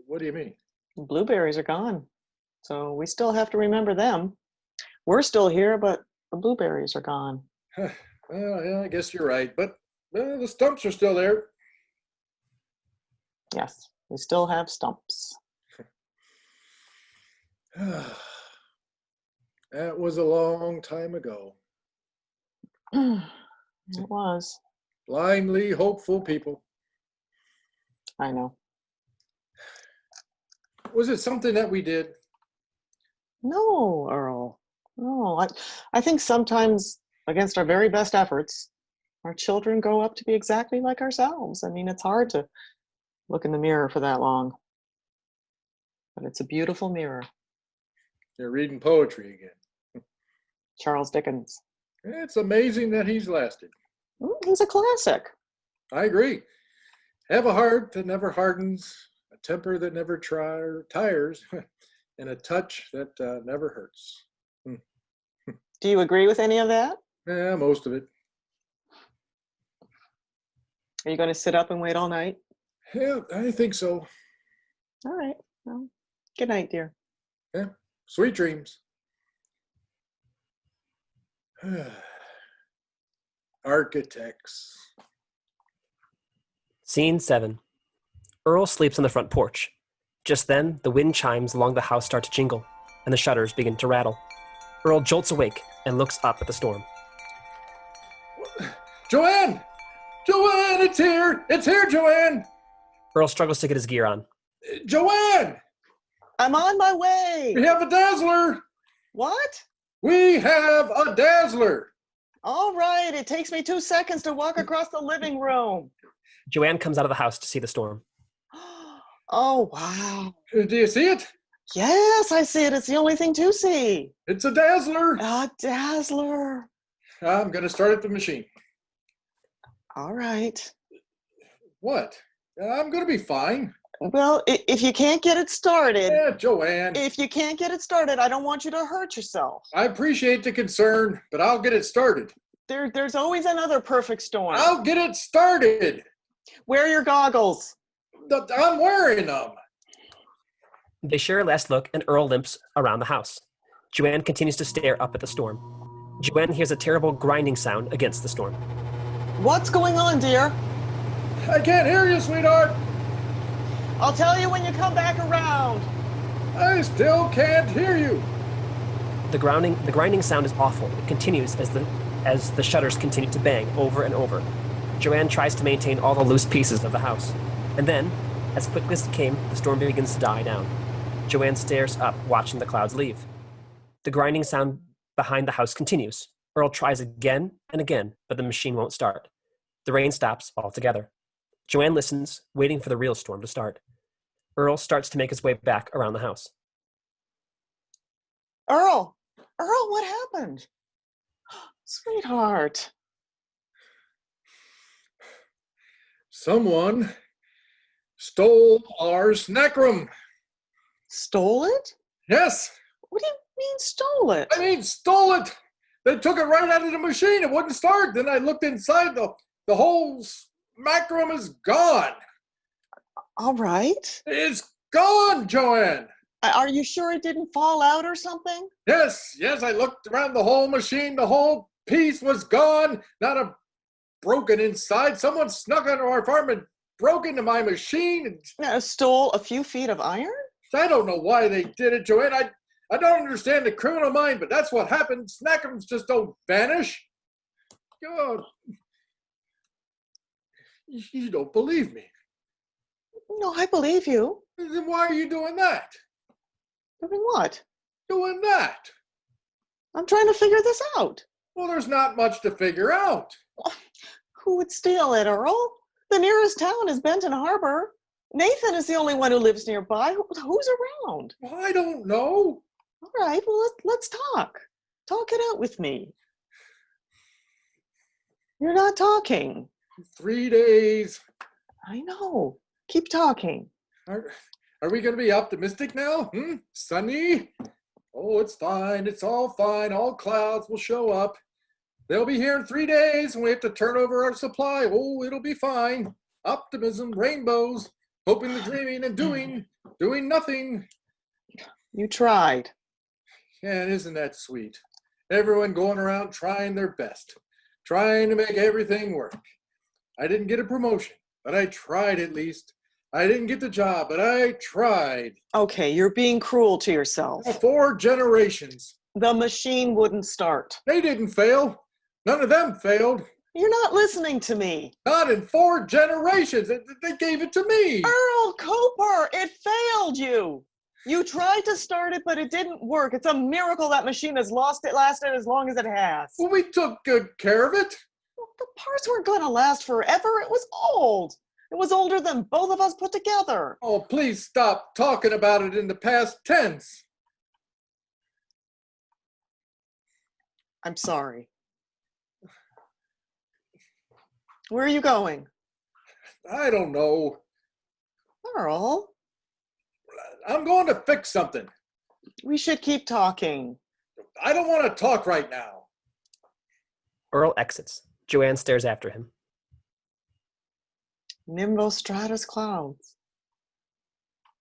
What do you mean? The blueberries are gone. So we still have to remember them. We're still here, but the blueberries are gone. Well, yeah, I guess you're right. But the stumps are still there. Yes, we still have stumps. That was a long time ago. It was. Blindly hopeful people. I know. Was it something that we did? No, Earl. No, I think sometimes against our very best efforts, our children grow up to be exactly like ourselves. I mean, it's hard to look in the mirror for that long. But it's a beautiful mirror. You're reading poetry again. Charles Dickens. It's amazing that he's lasted. He's a classic. I agree. Have a heart that never hardens, a temper that never tires, and a touch that never hurts. Do you agree with any of that? Yeah, most of it. Are you going to sit up and wait all night? Yeah, I think so. All right. Well, good night, dear. Yeah, sweet dreams. Architects. Scene 7. Earl sleeps on the front porch. Just then, the wind chimes along the house start to jingle. and the shutters begin to rattle. Earl jolts awake and looks up at the storm. Joanne! Joanne, it's here! It's here, Joanne! Earl struggles to get his gear on. Joanne! I'm on my way. We have a dazzler! What? We have a dazzler! All right, it takes me 2 seconds to walk across the living room. Joanne comes out of the house to see the storm. Oh, wow. Do you see it? Yes, I see it. It's the only thing to see. It's a dazzler! A dazzler. I'm gonna start at the machine. All right. What? I'm gonna be fine. Well, if you can't get it started, Yeah, Joanne. if you can't get it started, I don't want you to hurt yourself. I appreciate the concern, but I'll get it started. There's always another perfect storm. I'll get it started! Wear your goggles. I'm wearing them! They share a last look, and Earl limps around the house. Joanne continues to stare up at the storm. Joanne hears a terrible grinding sound against the storm. What's going on, dear? I can't hear you, sweetheart! I'll tell you when you come back around. I still can't hear you! The grinding sound is awful. It continues as the shutters continue to bang over and over. Joanne tries to maintain all the loose pieces of the house. And then, as quickly as it came, the storm begins to die down. Joanne stares up, watching the clouds leave. The grinding sound behind the house continues. Earl tries again and again, but the machine won't start. The rain stops altogether. Joanne listens, waiting for the real storm to start. Earl starts to make his way back around the house. Earl, what happened? Sweetheart. Someone stole our snack room. Stole it? Yes, What do you mean stole it? I mean stole it. They took it right out of the machine. It wouldn't start. Then I looked inside. The whole snack room is gone. All right. It's gone, Joanne. Are you sure it didn't fall out or something? Yes, I looked around the whole machine. The whole piece was gone. Not a broken inside. Someone snuck into our farm and broke into my machine. Stole a few feet of iron? I don't know why they did it, Joanne. I don't understand the criminal mind, but that's what happened. Snackums just don't vanish. God. You don't believe me. No, I believe you. Then why are you doing that? Doing what? Doing that? I'm trying to figure this out. Well, there's not much to figure out. Who would steal it, Earl? The nearest town is Benton Harbor. Nathan is the only one who lives nearby. Who's around? Well, I don't know. All right, well, let's talk. Talk it out with me. You're not talking. 3 days. I know. Keep talking. Are we going to be optimistic now? Sunny? Oh, it's fine. It's all fine. All clouds will show up. They'll be here in 3 days, and we have to turn over our supply. Oh, it'll be fine. Optimism, rainbows, hoping and dreaming and doing nothing. You tried. Yeah, and isn't that sweet? Everyone going around trying their best, trying to make everything work. I didn't get a promotion, but I tried at least. I didn't get the job, but I tried. Okay, you're being cruel to yourself. 4 generations. The machine wouldn't start. They didn't fail. None of them failed. You're not listening to me. Not in 4 generations. They gave it to me. Earl Cooper, it failed you. You tried to start it, but it didn't work. It's a miracle that machine has lasted as long as it has. Well, we took good care of it. The parts weren't going to last forever. It was old. It was older than both of us put together. Oh, please stop talking about it in the past tense. I'm sorry. Where are you going? I don't know. Earl, I'm going to fix something. we should keep talking. I don't want to talk right now. Earl exits. Joanne stares after him. Nimbostratus clouds.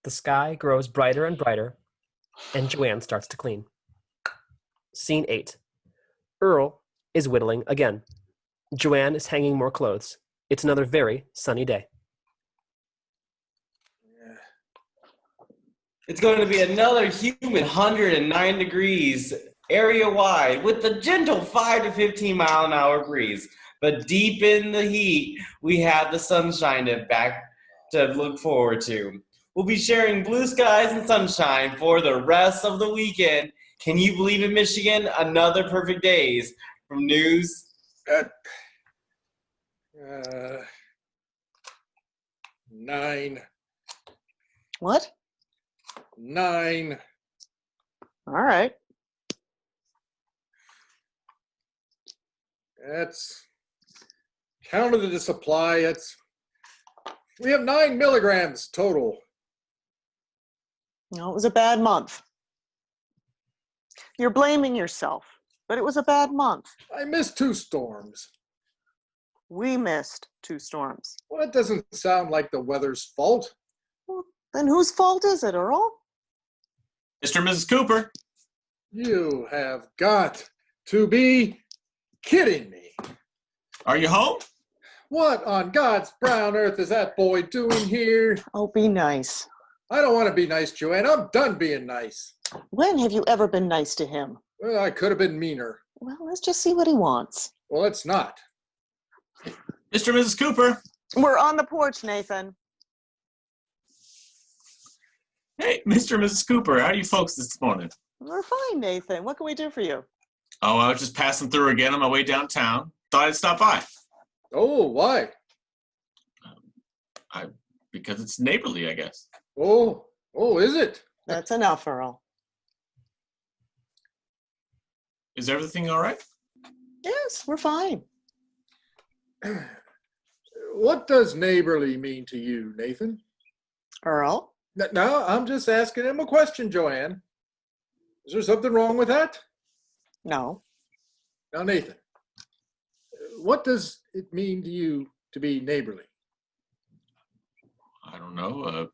The sky grows brighter and brighter, and Joanne starts to clean. Scene 8. Earl is whittling again. Joanne is hanging more clothes. It's another very sunny day. It's going to be another humid 109 degrees area-wide with the gentle 5 to 15 mile an hour breeze. But deep in the heat, we have the sunshine to look forward to. We'll be sharing blue skies and sunshine for the rest of the weekend. Can you believe in Michigan? Another perfect days. From news. 9. What? 9. All right. That's counted the supply. We have 9 milligrams total. No, it was a bad month. You're blaming yourself, but it was a bad month. I missed 2 storms. We missed 2 storms. Well, that doesn't sound like the weather's fault. Well, then whose fault is it, Earl? Mr. and Mrs. Cooper. You have got to be kidding me. Are you home? What on God's brown earth is that boy doing here? Oh, be nice. I don't want to be nice, Joanne. I'm done being nice. When have you ever been nice to him? Well, I could have been meaner. Well, let's just see what he wants. Well, it's not. Mr. and Mrs. Cooper. We're on the porch, Nathan. Hey, Mr. and Mrs. Cooper, how are you folks this morning? We're fine, Nathan. What can we do for you? Oh, I was just passing through again on my way downtown. Thought I'd stop by. Oh, why? Because it's neighborly, I guess. Oh, is it? That's enough, Earl. Is everything all right? Yes, we're fine. What does neighborly mean to you, Nathan? Earl? No, I'm just asking him a question, Joanne. Is there something wrong with that? No. Now, Nathan, what does it mean to you to be neighborly? I don't know.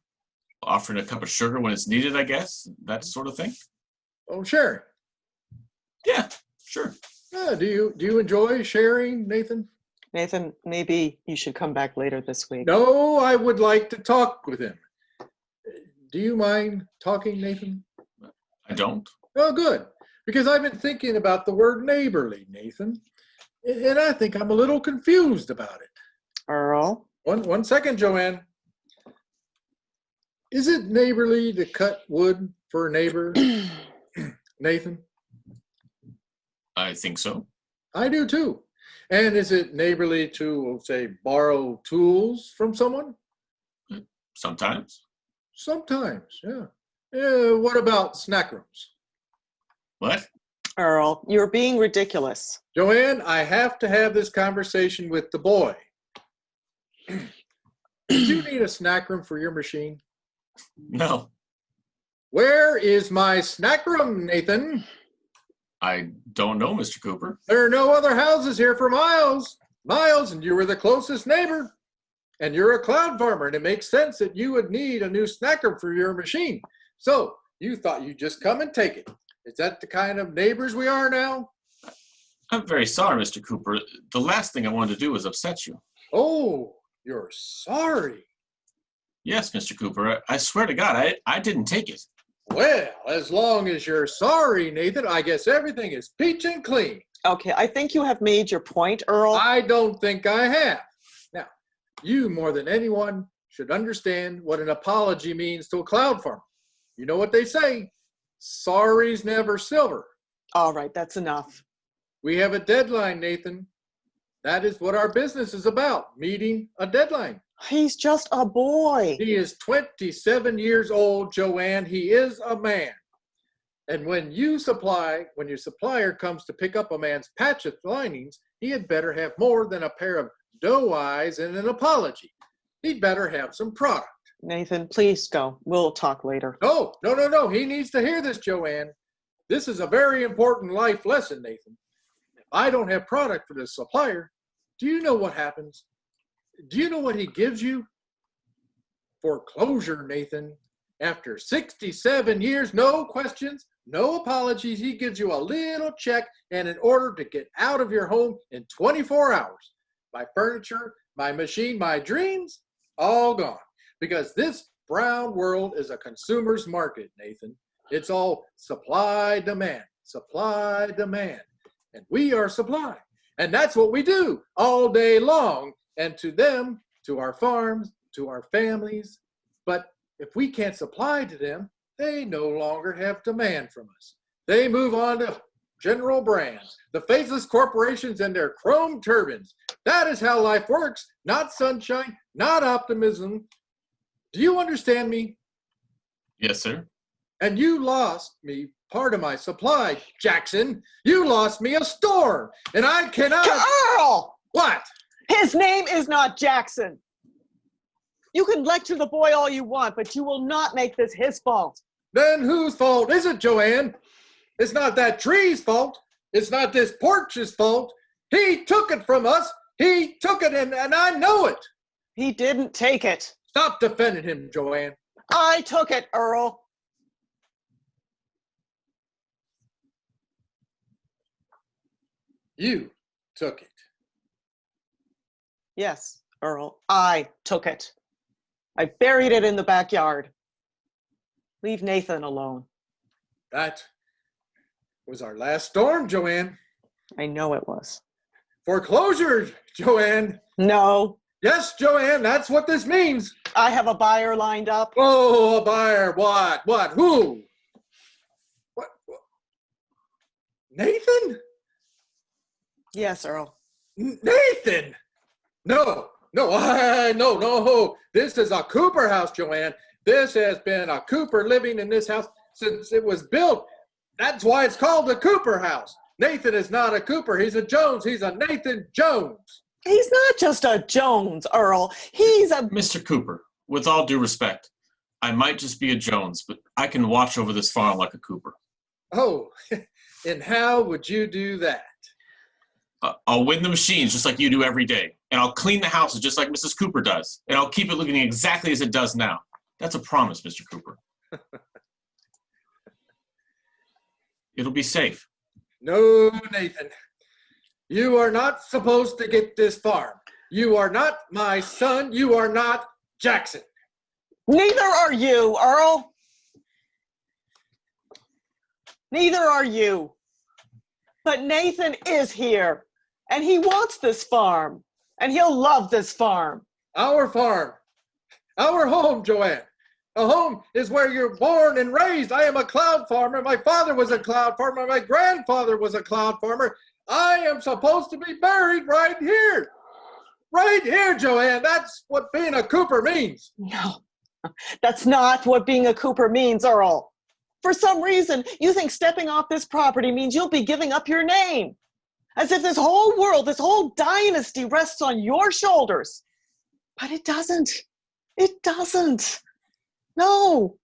Offering a cup of sugar when it's needed, I guess. That sort of thing. Oh, sharing. Yeah, sure. Do you enjoy sharing, Nathan? Nathan, maybe you should come back later this week. No, I would like to talk with him. Do you mind talking, Nathan? I don't. Oh, good. Because I've been thinking about the word neighborly, Nathan. And I think I'm a little confused about it. Earl? One second, Joanne. Is it neighborly to cut wood for a neighbor, Nathan? I think so. I do too. And is it neighborly to, say, borrow tools from someone? Sometimes. Sometimes, yeah. What about snack rooms? What? Earl, you're being ridiculous. Joanne, I have to have this conversation with the boy. Do you need a snack room for your machine? No. Where is my snack room, Nathan? I don't know, Mr. Cooper. There are no other houses here for miles. Miles, and you were the closest neighbor. And you're a cloud farmer, and it makes sense that you would need a new snack room for your machine. So you thought you'd just come and take it. Is that the kind of neighbors we are now? I'm very sorry, Mr. Cooper. The last thing I wanted to do was upset you. Oh, you're sorry. Yes, Mr. Cooper. I swear to God, I didn't take it. Well, as long as you're sorry, Nathan, I guess everything is peach and clean. Okay, I think you have made your point, Earl. I don't think I have. Now, you more than anyone should understand what an apology means to a cloud farmer. You know what they say, sorry's never silver. All right, that's enough. We have a deadline, Nathan. That is what our business is about, meeting a deadline. He's just a boy. He is 27 years old, Joanne. He is a man. And when your supplier comes to pick up a man's patch of linings, he had better have more than a pair of doe eyes and an apology. He'd better have some product. Nathan, please go. We'll talk later. No. He needs to hear this, Joanne. This is a very important life lesson, Nathan. If I don't have product for this supplier, do you know what happens? Do you know what he gives you? Foreclosure, Nathan. After 67 years, no questions, no apologies, he gives you a little check and an order to get out of your home in 24 hours. My furniture, my machine, my dreams, all gone. Because this brown world is a consumer's market, Nathan. It's all supply, demand, supply, demand. And we are supply. And that's what we do all day long. And to them, to our farms, to our families. But if we can't supply to them, they no longer have demand from us. They move on to general brands, the faceless corporations and their chrome turbines. That is how life works, not sunshine, not optimism. Do you understand me? Yes, sir. And you lost me part of my supply, Jackson. You lost me a storm, and I cannot... Earl! What? His name is not Jackson. You can lecture the boy all you want, but you will not make this his fault. Then whose fault is it, Joanne? It's not that tree's fault. It's not this porch's fault. He took it from us. He took it, and I know it. He didn't take it. Stop defending him, Joanne. I took it, Earl. You took it. Yes, Earl, I took it. I buried it in the backyard. Leave Nathan alone. That was our last storm, Joanne. I know it was. Foreclosure, Joanne. No, Yes, Joanne, that's what this means. I have a buyer lined up. Oh, a buyer. What? What? Who? What? Nathan? Yes, Earl. Nathan! No. No. This is a Cooper house, Joanne. This has been a Cooper living in this house since it was built. That's why it's called the Cooper house. Nathan is not a Cooper. He's a Jones. He's a Nathan Jones. He's not just a Jones, Earl. He's a... Mr. Cooper, with all due respect, I might just be a Jones, but I can watch over this farm like a Cooper. Oh, and how would you do that? I'll win the machines just like you do every day, and I'll clean the houses just like Mrs. Cooper does, and I'll keep it looking exactly as it does now. That's a promise, Mr. Cooper. It'll be safe. No, Nathan. You are not supposed to get this farm. You are not my son. You are not Jackson. Neither are you, Earl. Neither are you. But Nathan is here, and he wants this farm, and he'll love this farm. Our farm. Our home, Joanne. A home is where you're born and raised. I am a cloud farmer. My father was a cloud farmer. My grandfather was a cloud farmer. I am supposed to be buried right here. Right here, Joanne. That's what being a Cooper means. No, that's not what being a Cooper means, Earl. For some reason, you think stepping off this property means you'll be giving up your name. As if this whole world, this whole dynasty rests on your shoulders. But it doesn't. It doesn't. No.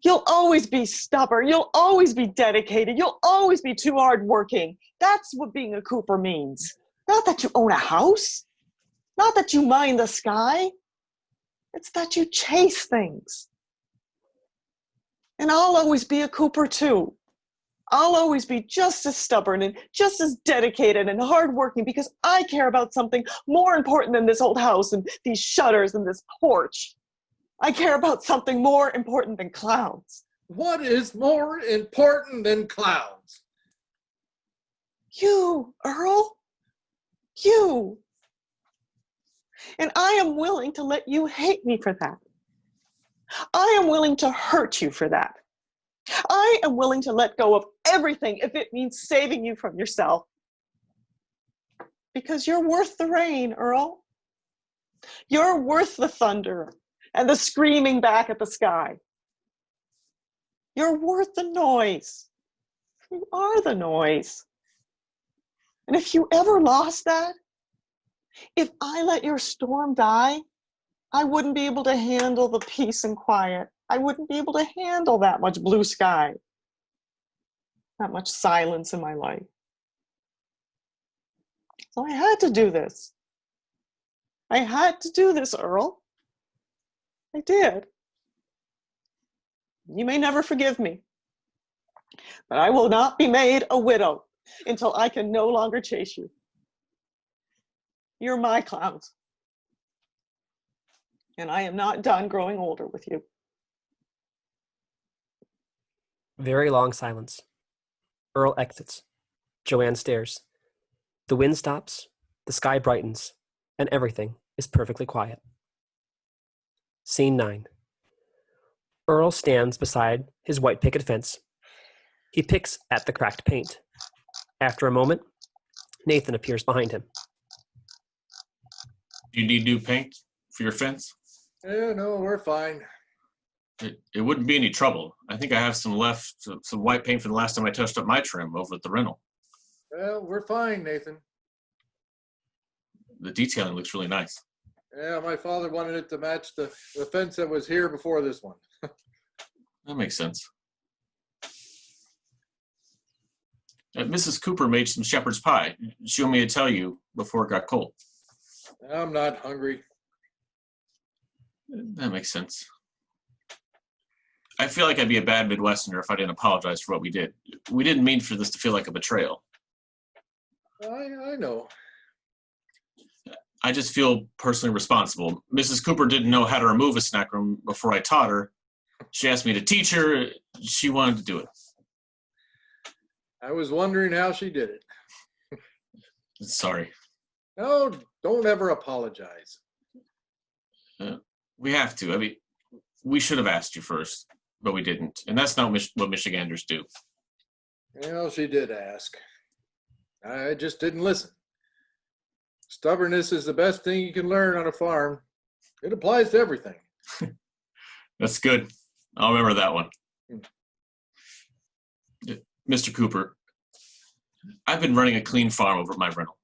You'll always be stubborn. You'll always be dedicated. You'll always be too hardworking. That's what being a Cooper means. Not that you own a house. Not that you mind the sky. It's that you chase things. And I'll always be a Cooper too. I'll always be just as stubborn and just as dedicated and hardworking because I care about something more important than this old house and these shutters and this porch. I care about something more important than clouds. What is more important than clouds? You, Earl. You. And I am willing to let you hate me for that. I am willing to hurt you for that. I am willing to let go of everything if it means saving you from yourself. Because you're worth the rain, Earl. You're worth the thunder and the screaming back at the sky. You're worth the noise. You are the noise. And if you ever lost that, if I let your storm die, I wouldn't be able to handle the peace and quiet. I wouldn't be able to handle that much blue sky, that much silence in my life. So I had to do this. I had to do this, Earl. I did. You may never forgive me, but I will not be made a widow until I can no longer chase you. You're my clowns. And I am not done growing older with you. Very long silence. Earl exits. Joanne stares. The wind stops, the sky brightens, and everything is perfectly quiet. Scene 9. Earl stands beside his white picket fence. He picks at the cracked paint. After a moment, Nathan appears behind him. Do you need new paint for your fence? Yeah, no, we're fine. It wouldn't be any trouble. I think I have some left, some white paint from the last time I touched up my trim over at the rental. Well, we're fine, Nathan. The detailing looks really nice. Yeah, my father wanted it to match the fence that was here before this one. That makes sense. Mrs. Cooper made some shepherd's pie. She wanted me to tell you before it got cold. I'm not hungry. That makes sense. I feel like I'd be a bad Midwesterner if I didn't apologize for what we did. We didn't mean for this to feel like a betrayal. I know. I just feel personally responsible. Mrs. Cooper didn't know how to remove a snack room before I taught her. She asked me to teach her. She wanted to do it. I was wondering how she did it. Sorry. No, don't ever apologize. We have to. I mean, we should have asked you first, but we didn't. And that's not what Michiganders do. Well, she did ask. I just didn't listen. Stubbornness is the best thing you can learn on a farm. It applies to everything. That's good. I'll remember that one. Mr. Cooper, I've been running a clean farm over at my rental.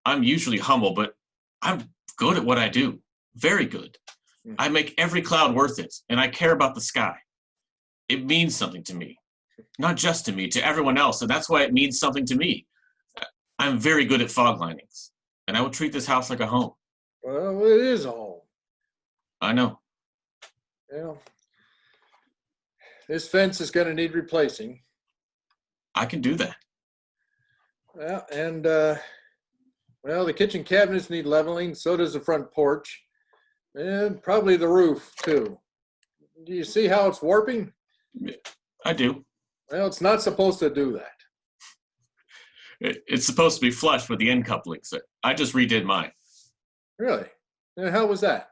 I'm usually humble, but I'm good at what I do. Very good. I make every cloud worth it, and I care about the sky. It means something to me. Not just to me, to everyone else, and that's why it means something to me. I'm very good at fog linings, and I will treat this house like a home. Well, it is a home. I know. Well, this fence is going to need replacing. I can do that. Well, and, well, the kitchen cabinets need leveling, so does the front porch, and probably the roof, too. Do you see how it's warping? I do. Well, it's not supposed to do that. It's supposed to be flush with the end couplings. I just redid mine. Really? And how was that?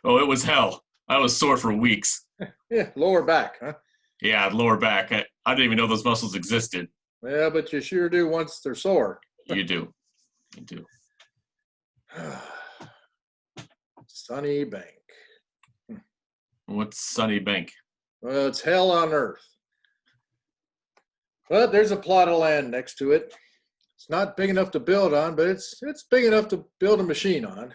Oh, it was hell. I was sore for weeks. Yeah, lower back, huh? Yeah, lower back. I didn't even know those muscles existed. Yeah, but you sure do once they're sore. You do. You do. Sunny Bank. What's Sunny Bank? Well, it's hell on earth. But there's a plot of land next to it. It's not big enough to build on, but it's big enough to build a machine on.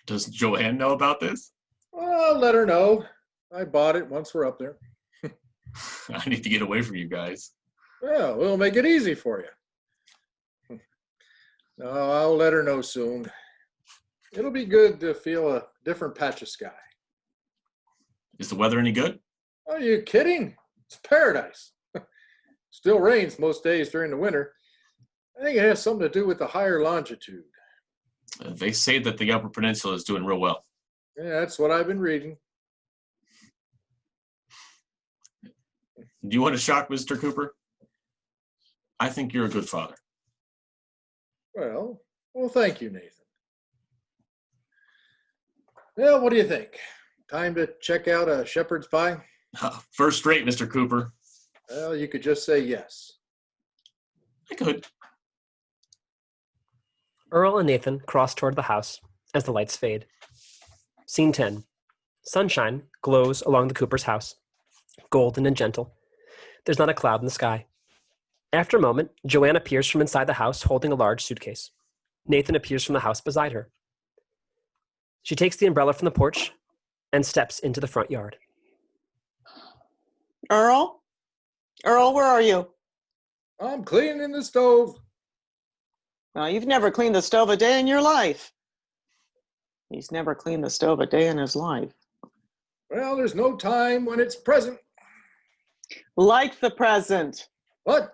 Does Joanne know about this? Well, I'll let her know. I bought it once we're up there. I need to get away from you guys. Well, we'll make it easy for you. No, I'll let her know soon. It'll be good to feel a different patch of sky. Is the weather any good? Are you kidding? It's paradise. Still rains most days during the winter. I think it has something to do with the higher longitude. They say that the Upper Peninsula is doing real well. Yeah, that's what I've been reading. Do you want to shock Mr. Cooper? I think you're a good father. Well, thank you, Nathan. Well, what do you think? Time to check out a shepherd's pie? First rate, Mr. Cooper. Well, you could just say yes. I could. Earl and Nathan cross toward the house as the lights fade. Scene 10. Sunshine glows along the Cooper's house, golden and gentle. There's not a cloud in the sky. After a moment, Joanne appears from inside the house holding a large suitcase. Nathan appears from the house beside her. She takes the umbrella from the porch and steps into the front yard. Earl? Earl, where are you? I'm cleaning the stove. You've never cleaned the stove a day in your life. He's never cleaned the stove a day in his life. Well, there's no time when it's present. Like the present. What?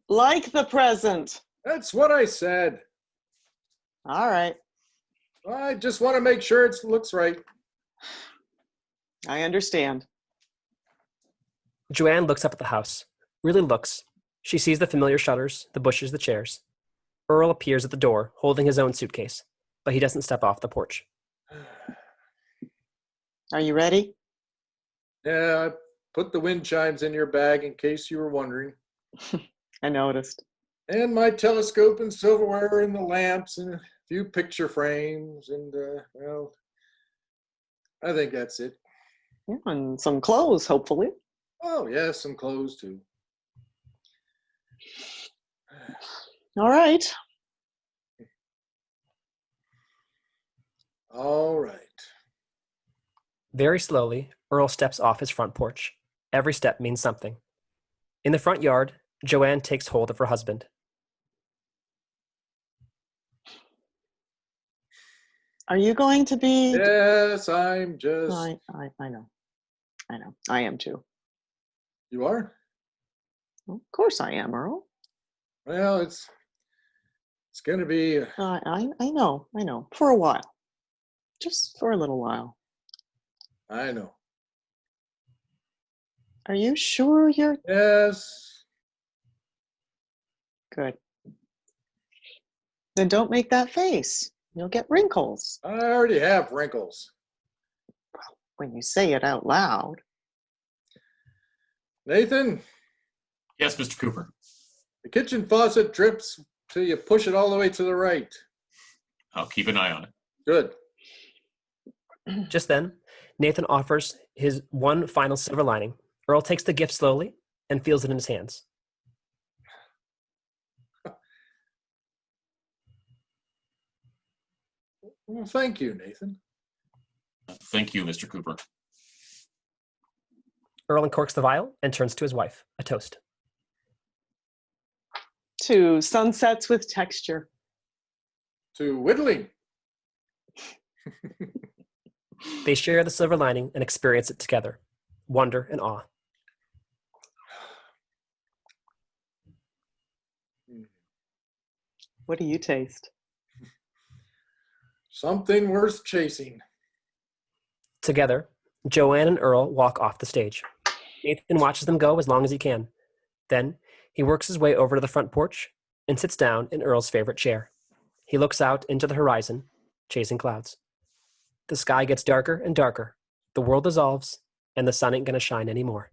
Like the present. That's what I said. All right. I just want to make sure it looks right. I understand. Joanne looks up at the house. Really looks. She sees the familiar shutters, the bushes, the chairs. Earl appears at the door, holding his own suitcase, but he doesn't step off the porch. Are you ready? Yeah, I put the wind chimes in your bag in case you were wondering. I noticed. And my telescope and silverware and the lamps and a few picture frames and, well, I think that's it. Yeah, and some clothes, hopefully. Oh, yeah, some clothes too. All right. All right. Very slowly, Earl steps off his front porch. Every step means something. In the front yard, Joanne takes hold of her husband. Are you going to be? Yes, I'm just. I know. I know. I am too. You are? Well, of course I am, Earl. Well, it's going to be. I know. I know. For a while. Just for a little while. I know. Are you sure you're Yes. good? Then don't make that face. You'll get wrinkles I already have wrinkles. when you say it out loud. Nathan, Yes, Mr. Cooper. the kitchen faucet drips till you push it all the way to the right. I'll keep an eye on it. Good. Just then, Nathan offers his one final silver lining. Earl takes the gift slowly and feels it in his hands. Well, thank you, Nathan. Thank you, Mr. Cooper. Earl uncorks the vial and turns to his wife. A toast. To sunsets with texture. To whittling. They share the silver lining and experience it together. Wonder and awe. What do you taste? Something worth chasing. Together, Joanne and Earl walk off the stage. Nathan watches them go as long as he can. Then, he works his way over to the front porch and sits down in Earl's favorite chair. He looks out into the horizon, chasing clouds. The sky gets darker and darker. The world dissolves, and the sun ain't gonna shine anymore.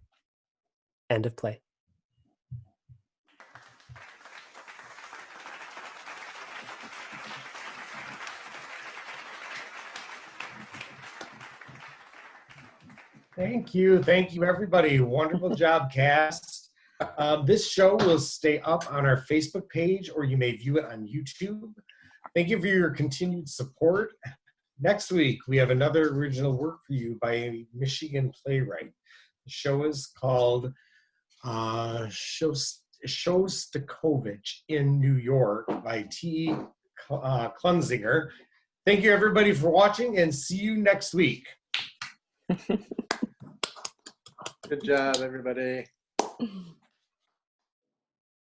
End of play. Thank you. Thank you, everybody. Wonderful job, cast. This show will stay up on our Facebook page, or you may view it on YouTube. Thank you for your continued support. Next week, we have another original work for you by a Michigan playwright. The show is called Shostakovich in New York by T. Klunzinger. Thank you, everybody, for watching, and see you next week. Good job, everybody.